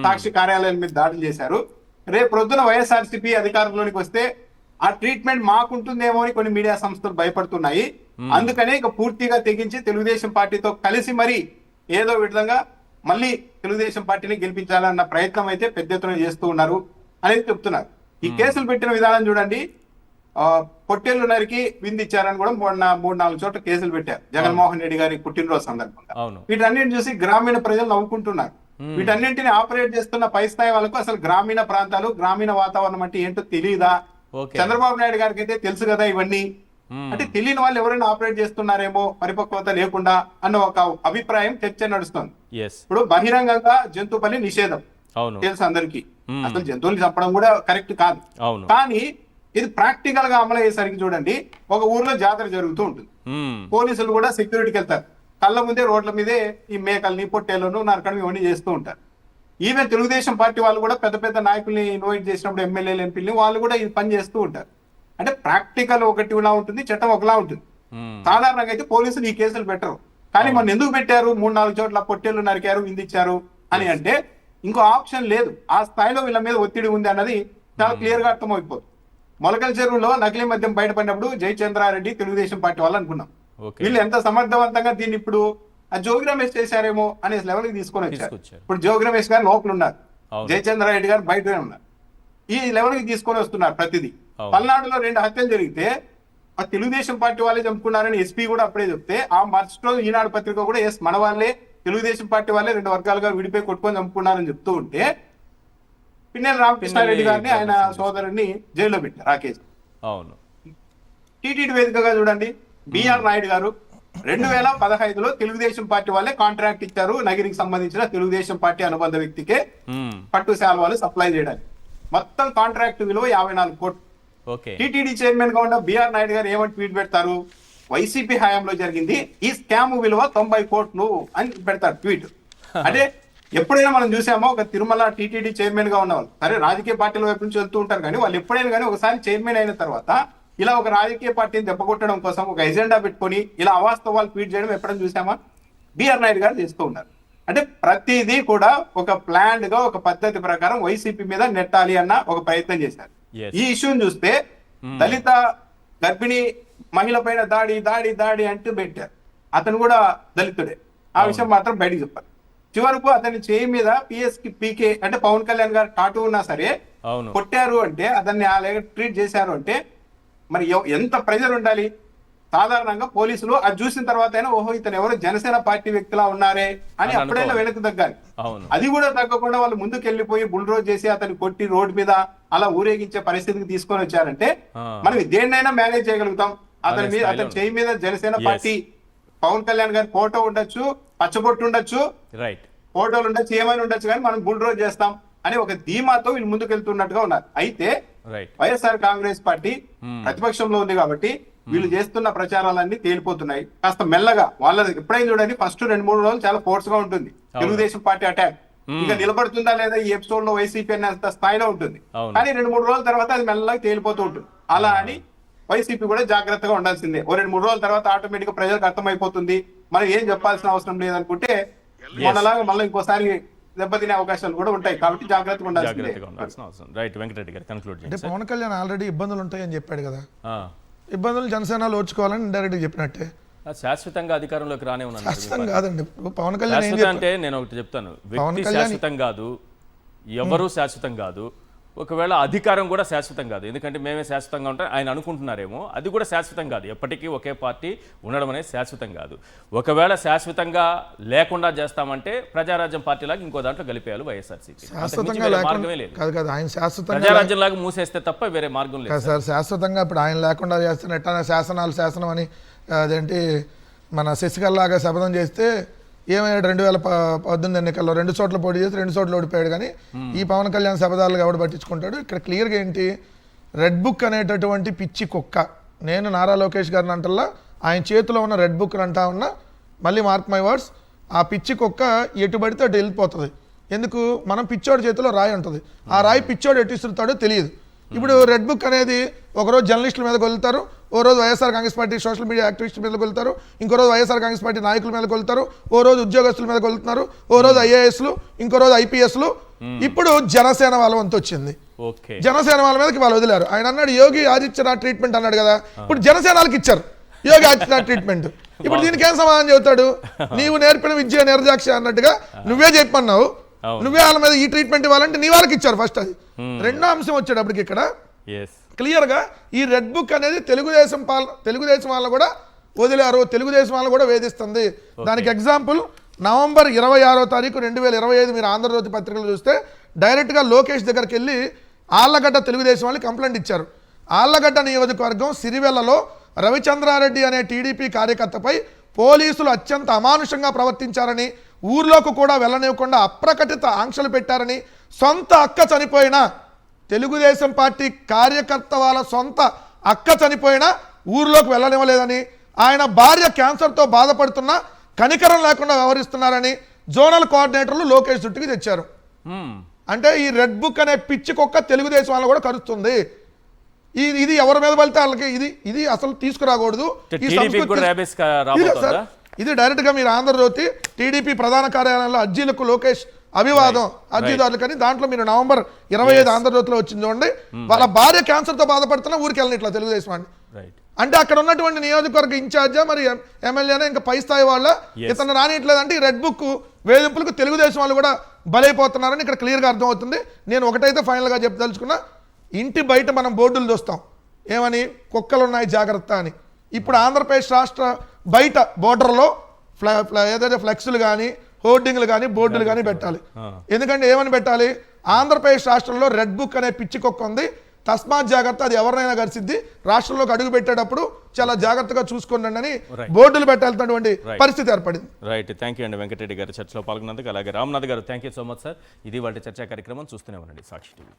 సాక్షి కార్యాలయాల మీద దాడులు చేశారు. రేపు ప్రొద్దున వైఎస్ఆర్సీపీ అధికారంలోనికి వస్తే ఆ ట్రీట్మెంట్ మాకుంటుందేమో అని కొన్ని మీడియా సంస్థలు భయపడుతున్నాయి. అందుకనే ఇక పూర్తిగా తెగించి తెలుగుదేశం పార్టీతో కలిసి మరి ఏదో విధంగా మళ్ళీ తెలుగుదేశం పార్టీని గెలిపించాలన్న ప్రయత్నం అయితే పెద్ద ఎత్తున చేస్తూ ఉన్నారు అనేది చెప్తున్నారు. ఈ కేసులు పెట్టిన విధానం చూడండి, పొట్టేళ్లు నరికి విందిచ్చారని కూడా 3-4 చోట్ల కేసులు పెట్టారు జగన్మోహన్ రెడ్డి గారి పుట్టినరోజు సందర్భంగా. వీటన్నింటిని చూసి గ్రామీణ ప్రజలు నవ్వుకుంటున్నారు. వీటన్నింటిని ఆపరేట్ చేస్తున్న పై స్థాయి వాళ్ళకు అసలు గ్రామీణ ప్రాంతాలు, గ్రామీణ వాతావరణం అంటే ఏంటో తెలియదా? చంద్రబాబు నాయుడు గారికి అయితే తెలుసు కదా ఇవన్నీ. అంటే తెలియని వాళ్ళు ఎవరైనా ఆపరేట్ చేస్తున్నారేమో పరిపక్వత లేకుండా అన్న ఒక అభిప్రాయం చర్చ నడుస్తుంది. ఇప్పుడు బహిరంగంగా జంతు బలి నిషేధం తెలుసు అందరికి, అసలు జంతువుల్ని చంపడం కూడా కరెక్ట్ కాదు. కానీ ఇది ప్రాక్టికల్ గా అమలు అయ్యేసరికి చూడండి, ఒక ఊర్లో జాతర జరుగుతూ ఉంటుంది, పోలీసులు కూడా సెక్యూరిటీకి వెళ్తారు, కళ్ళ ముందే రోడ్ల మీదే ఈ మేకల్ని, పొట్టేళ్లను నరకడం ఇవన్నీ చేస్తూ ఉంటారు. ఈవెన్ తెలుగుదేశం పార్టీ వాళ్ళు కూడా పెద్ద పెద్ద నాయకుల్ని ఇన్వైట్ చేసినప్పుడు ఎమ్మెల్యేలు, ఎంపీలని వాళ్ళు కూడా ఇది పని చేస్తూ ఉంటారు. అంటే ప్రాక్టికల్ ఒకటిలా ఉంటుంది, చట్టం ఒకలా ఉంటుంది. సాధారణంగా అయితే పోలీసులు ఈ కేసులు పెట్టరు, కానీ మన ఎందుకు పెట్టారు? 3-4 చోట్ల పొట్టేళ్లు నరికారు, విందిచ్చారు అని అంటే ఇంకో ఆప్షన్ లేదు. ఆ స్థాయిలో వీళ్ళ మీద ఒత్తిడి ఉంది అన్నది చాలా క్లియర్ గా అర్థమైపోతుంది. మొలకల చెరువులో నకిలీ మద్యం బయటపడినప్పుడు జయచంద్రారెడ్డి తెలుగుదేశం పార్టీ వాళ్ళు అనుకున్నాం. ఓకే. వీళ్ళు ఎంత సమర్థవంతంగా దీన్ని ఇప్పుడు ఆ జోగి రమేష్ చేశారేమో అనే లెవెల్ కి తీసుకొని వచ్చారు. ఇప్పుడు జోగి రమేష్ గారు లోపల ఉన్నారు, జయచంద్రారెడ్డి గారు బయటనే ఉన్నారు. ఈ లెవెల్ కి తీసుకొని వస్తున్నారు ప్రతిదీ. పల్నాడులో 2 హత్యలు జరిగితే ఆ తెలుగుదేశం పార్టీ వాళ్ళే చంపుకున్నారని ఎస్పీ కూడా అప్పుడే చెప్తే, ఆ మరుసటి రోజు ఈనాడు పత్రిక కూడా మన వాళ్ళే తెలుగుదేశం పార్టీ వాళ్ళే 2 వర్గాలుగా విడిపోయి కొట్టుకొని చంపుకున్నారని చెప్తూ ఉంటే, పిన్నెల రామకృష్ణారెడ్డి గారిని ఆయన సోదరుడిని జైల్లో పెట్టారు ఆ కేసు. అవును. టీటీడీ వేదికగా చూడండి, బిఆర్ నాయుడు గారు 2015లో తెలుగుదేశం పార్టీ వాళ్ళే కాంట్రాక్ట్ ఇచ్చారు నగిరికి సంబంధించిన తెలుగుదేశం పార్టీ అనుబంధ వ్యక్తికే పట్టు శాలువాలు సప్లై చేయడానికి. మొత్తం కాంట్రాక్ట్ విలువ 54 కోట్లు. టీటీడీ చైర్మన్ గా ఉన్న బిఆర్ నాయుడు గారు ఏమని ట్వీట్ పెడతారు, వైసీపీ హయాంలో జరిగింది, ఈ స్కామ్ విలువ 90 కోట్లు అని పెడతారు ట్వీట్. అంటే ఎప్పుడైనా మనం చూసామో ఒక తిరుమల టీటీడీ చైర్మన్ గా ఉన్నవాళ్ళు, సరే రాజకీయ పార్టీల వైపు నుంచి వెళ్తూ ఉంటారు, కానీ వాళ్ళు ఎప్పుడైనా కానీ ఒకసారి చైర్మన్ అయిన తర్వాత ఇలా ఒక రాజకీయ పార్టీని దెబ్బకొట్టడం కోసం ఒక ఎజెండా పెట్టుకొని ఇలా అవాస్తవాలు ట్వీట్ చేయడం ఎప్పుడైనా చూసామా? బిఆర్ నాయుడు గారు చేస్తూ ఉన్నారు. అంటే ప్రతిదీ కూడా ఒక ప్లాన్డ్ గా ఒక పద్ధతి ప్రకారం వైసీపీ మీద నెట్టాలి అన్న ఒక ప్రయత్నం చేశారు. ఈ ఇష్యూని చూస్తే దళిత గర్భిణీ మహిళ పైన దాడి దాడి దాడి అంటూ పెట్టారు. అతను కూడా దళితుడే, ఆ విషయం మాత్రం బయటకు చెప్పారు. చివరకు అతని చేయి మీద పీకే అంటే పవన్ కళ్యాణ్ గారు టాటూ ఉన్నా సరే కొట్టారు అంటే, అతన్ని ట్రీట్ చేశారు అంటే మరి ఎంత ప్రెజర్ ఉండాలి. సాధారణంగా పోలీసులు అది చూసిన తర్వాత అయినా ఓహో ఇతను ఎవరో జనసేన పార్టీ వ్యక్తిలా ఉన్నారే అని అప్పుడైనా వెనక్కి తగ్గాలి. అది కూడా తగ్గకుండా వాళ్ళు ముందుకు వెళ్ళిపోయి బుల్రోజ్ చేసి అతన్ని కొట్టి రోడ్డు మీద అలా ఊరేగించే పరిస్థితికి తీసుకొని వచ్చారంటే మనం దేన్నైనా మేనేజ్ చేయగలుగుతాం. అతని చేయి మీద జనసేన పార్టీ పవన్ కళ్యాణ్ గారి ఫోటో ఉండొచ్చు, పచ్చబొట్టు ఉండొచ్చు, ఫోటోలు ఉండొచ్చు, ఏమైనా ఉండొచ్చు, కానీ మనం బుల్రోజ్ చేస్తాం అని ఒక ధీమాతో వీళ్ళు ముందుకు వెళ్తున్నట్టుగా ఉన్నారు. అయితే వైఎస్ఆర్ కాంగ్రెస్ పార్టీ ప్రతిపక్షంలో ఉంది కాబట్టి వీళ్ళు చేస్తున్న ప్రచారాలన్నీ తేలిపోతున్నాయి. కాస్త మెల్లగా వాళ్ళ ఎప్పుడైనా చూడండి, ఫస్ట్ 2-3 రోజులు చాలా ఫోర్స్ గా ఉంటుంది తెలుగుదేశం పార్టీ అటాక్. ఇంకా నిలబడుతుందా లేదా ఈ ఎపిసోడ్ లో వైసీపీ అనేంత స్థాయిలో ఉంటుంది, కానీ 2-3 రోజుల తర్వాత అది మెల్లగా తేలిపోతూ ఉంటుంది. అలా అని వైసీపీ కూడా జాగ్రత్తగా ఉండాల్సిందే. ఓ 2-3 రోజుల తర్వాత ఆటోమేటిక్ గా ప్రజలకు అర్థమైపోతుంది, మనం ఏం చెప్పాల్సిన అవసరం లేదనుకుంటే మనలాగా మళ్ళీ ఇంకోసారి దెబ్బతినే అవకాశాలు కూడా ఉంటాయి. కాబట్టి జాగ్రత్తగా ఉండాల్సిందే. అంటే పవన్ కళ్యాణ్ ఆల్రెడీ ఇబ్బందులు ఉంటాయని చెప్పాడు కదా, ఇబ్బందులు జనసేనలో ఓర్చుకోవాలని డైరెక్ట్ చెప్పినట్టే. శాశ్వతంగా అధికారంలోకి రానే ఉన్నాను. శాశ్వతం కాదండి పవన్ కళ్యాణ్ అంటే నేను ఒకటి చెప్తాను, వ్యక్తి శాశ్వతం కాదు, ఎవరు శాశ్వతం కాదు, ఒకవేళ అధికారం కూడా శాశ్వతం కాదు. ఎందుకంటే మేమే శాశ్వతంగా ఉంటాం ఆయన అనుకుంటున్నారేమో, అది కూడా శాశ్వతం కాదు. ఎప్పటికీ ఒకే పార్టీ ఉండడం అనేది శాశ్వతం కాదు. ఒకవేళ శాశ్వతంగా లేకుండా చేస్తామంటే ప్రజారాజ్యం పార్టీ లాగా ఇంకో దాంట్లో కలిపేయాలి వైఎస్ఆర్సీపీ. మార్గమే లేదు. ప్రజారాజ్యం లాగా మూసేస్తే తప్ప వేరే మార్గం లేదు సార్. శాశ్వతంగా ఇప్పుడు ఆయన లేకుండా చేస్తున్న ఎట్లా శాసనాలు శాసనం అని అదేంటి మన శశికళలాగా శపథం చేస్తే ఏమయ్యాడు? 2018 ఎన్నికల్లో 2 చోట్ల పోటీ చేసి 2 చోట్ల ఓడిపోయాడు. కానీ ఈ పవన్ కళ్యాణ్ శపథాలుగా ఎవడు పట్టించుకుంటాడు? ఇక్కడ క్లియర్గా ఏంటి, రెడ్ బుక్ అనేటటువంటి పిచ్చి కుక్క. నేను నారా లోకేష్ గారిని అంటల్లా, ఆయన చేతిలో ఉన్న రెడ్ బుక్ అంటా ఉన్నా, మళ్ళీ మార్క్ మై వర్డ్స్, ఆ పిచ్చి కుక్క ఎటు పడితే అటు వెళ్ళిపోతుంది. ఎందుకు? మనం పిచ్చోడి చేతిలో రాయి ఉంటుంది, ఆ రాయి పిచ్చోడు ఎటు ఇస్తుంటాడో తెలియదు. ఇప్పుడు రెడ్ బుక్ అనేది ఒకరోజు జర్నలిస్టుల మీద కొలుతారు, ఓ రోజు YSR Congress party social media యాక్టివిస్టుల మీద కొలుతారు, ఇంకో రోజు వైఎస్ఆర్ కాంగ్రెస్ పార్టీ నాయకుల మీద కొలుతారు, ఓ రోజు ఉద్యోగస్తుల మీద కొలుతున్నారు, ఓ రోజు ఐఏఎస్లు, ఇంకో రోజు ఐపీఎస్లు. ఇప్పుడు జనసేన వాళ్ళ వంతు వచ్చింది, జనసేన వాళ్ళ మీదకి వాళ్ళు వదిలారు. ఆయన అన్నాడు యోగి ఆదిత్యనాథ్ ట్రీట్మెంట్ అన్నాడు కదా, ఇప్పుడు జనసేనకి ఇచ్చారు యోగి ఆదిత్యనాథ్ ట్రీట్మెంట్. ఇప్పుడు దీనికి ఏం సమాధానం చెబుతాడు? నీవు నేర్పిన విద్య నిర్దాక్ష అన్నట్టుగా నువ్వే చెప్పన్నావు, నువ్వే వాళ్ళ మీద ఈ ట్రీట్మెంట్ ఇవ్వాలంటే నీ వాళ్ళకి ఇచ్చారు ఫస్ట్. అది రెండో అంశం వచ్చేటప్పటికి ఇక్కడ క్లియర్ గా ఈ రెడ్ బుక్ అనేది తెలుగుదేశం వాళ్ళని కూడా వదిలారు, తెలుగుదేశం వాళ్ళని కూడా వేధిస్తుంది. దానికి ఎగ్జాంపుల్ నవంబర్ 26వ తారీఖు 2025 మీరు ఆంధ్రజ్యోతి పత్రికలు చూస్తే డైరెక్ట్ గా లోకేష్ దగ్గరికి వెళ్ళి ఆళ్లగడ్డ తెలుగుదేశం వాళ్ళు కంప్లైంట్ ఇచ్చారు. ఆళ్లగడ్డ నియోజకవర్గం సిరివెల్లలో రవిచంద్రారెడ్డి అనే టీడీపీ కార్యకర్తపై పోలీసులు అత్యంత అమానుషంగా ప్రవర్తించారని, ఊర్లోకి కూడా వెళ్ళనివ్వకుండా అప్రకటిత ఆంక్షలు పెట్టారని, సొంత అక్క చనిపోయిన తెలుగుదేశం పార్టీ కార్యకర్త వాళ్ళ సొంత అక్క చనిపోయినా ఊర్లోకి వెళ్ళనివ్వలేదని, ఆయన భార్య క్యాన్సర్తో బాధపడుతున్నా కనికరం లేకుండా వ్యవహరిస్తున్నారని జోనల్ కోఆర్డినేటర్లు లోకేష్ చుట్టుకి తెచ్చారు. అంటే ఈ రెడ్ బుక్ అనే పిచ్చి కుక్క తెలుగుదేశం వాళ్ళని కూడా కరుస్తుంది. ఇది ఎవరి మీద వెళ్తే వాళ్ళకి ఇది అసలు తీసుకురాకూడదు. ఇది డైరెక్ట్గా మీరు ఆంధ్రజ్యోతి టీడీపీ ప్రధాన కార్యాలయంలో అర్జీలకు లోకేష్ అభివాదం అర్జీదారులకని దాంట్లో మీరు నవంబర్ 25 ఆంధ్రజ్యోతిలో వచ్చింది చూడండి. వాళ్ళ భార్య క్యాన్సర్తో బాధపడుతున్నా ఊరికి వెళ్ళిన ఇట్లా తెలుగుదేశం అండి. రైట్. అంటే అక్కడ ఉన్నటువంటి నియోజకవర్గ ఇన్ఛార్జా మరి ఎమ్మెల్యేనా ఇంకా పై స్థాయి వాళ్ళ ఇతను రానిట్లేదంటే ఈ రెడ్ బుక్ వేధింపులకు తెలుగుదేశం వాళ్ళు కూడా బలైపోతున్నారని ఇక్కడ క్లియర్గా అర్థమవుతుంది. నేను ఒకటైతే ఫైనల్గా చెప్పదలుచుకున్నా, ఇంటి బయట మనం బోర్డులు చూస్తాం ఏమని, కుక్కలు ఉన్నాయి జాగ్రత్త అని. ఇప్పుడు ఆంధ్రప్రదేశ్ రాష్ట్ర బయట బోర్డర్లో ఏదైతే ఫ్లెక్స్లు కానీ హోర్డింగ్లు కానీ బోర్డులు కానీ పెట్టాలి. ఎందుకంటే ఏమని పెట్టాలి, ఆంధ్రప్రదేశ్ రాష్ట్రంలో రెడ్ బుక్ అనే పిచ్చి కుక్క ఉంది, తస్మాత్ జాగ్రత్త, అది ఎవరినైనా కలిసిద్ది, రాష్ట్రంలోకి అడుగు పెట్టేటప్పుడు చాలా జాగ్రత్తగా చూసుకోండి అని బోర్డులు పెట్టాల్సినటువంటి పరిస్థితి ఏర్పడింది. రైట్. థ్యాంక్ యూ అండి వెంకటరెడ్డి గారు చర్చలో పాల్గొన్నందుకు. అలాగే రామ్నాథ్ గారు thank you so much sir. ఇది వాళ్ళ చర్చా కార్యక్రమం. చూస్తూనే ఉండండి సాక్షి టీవీ.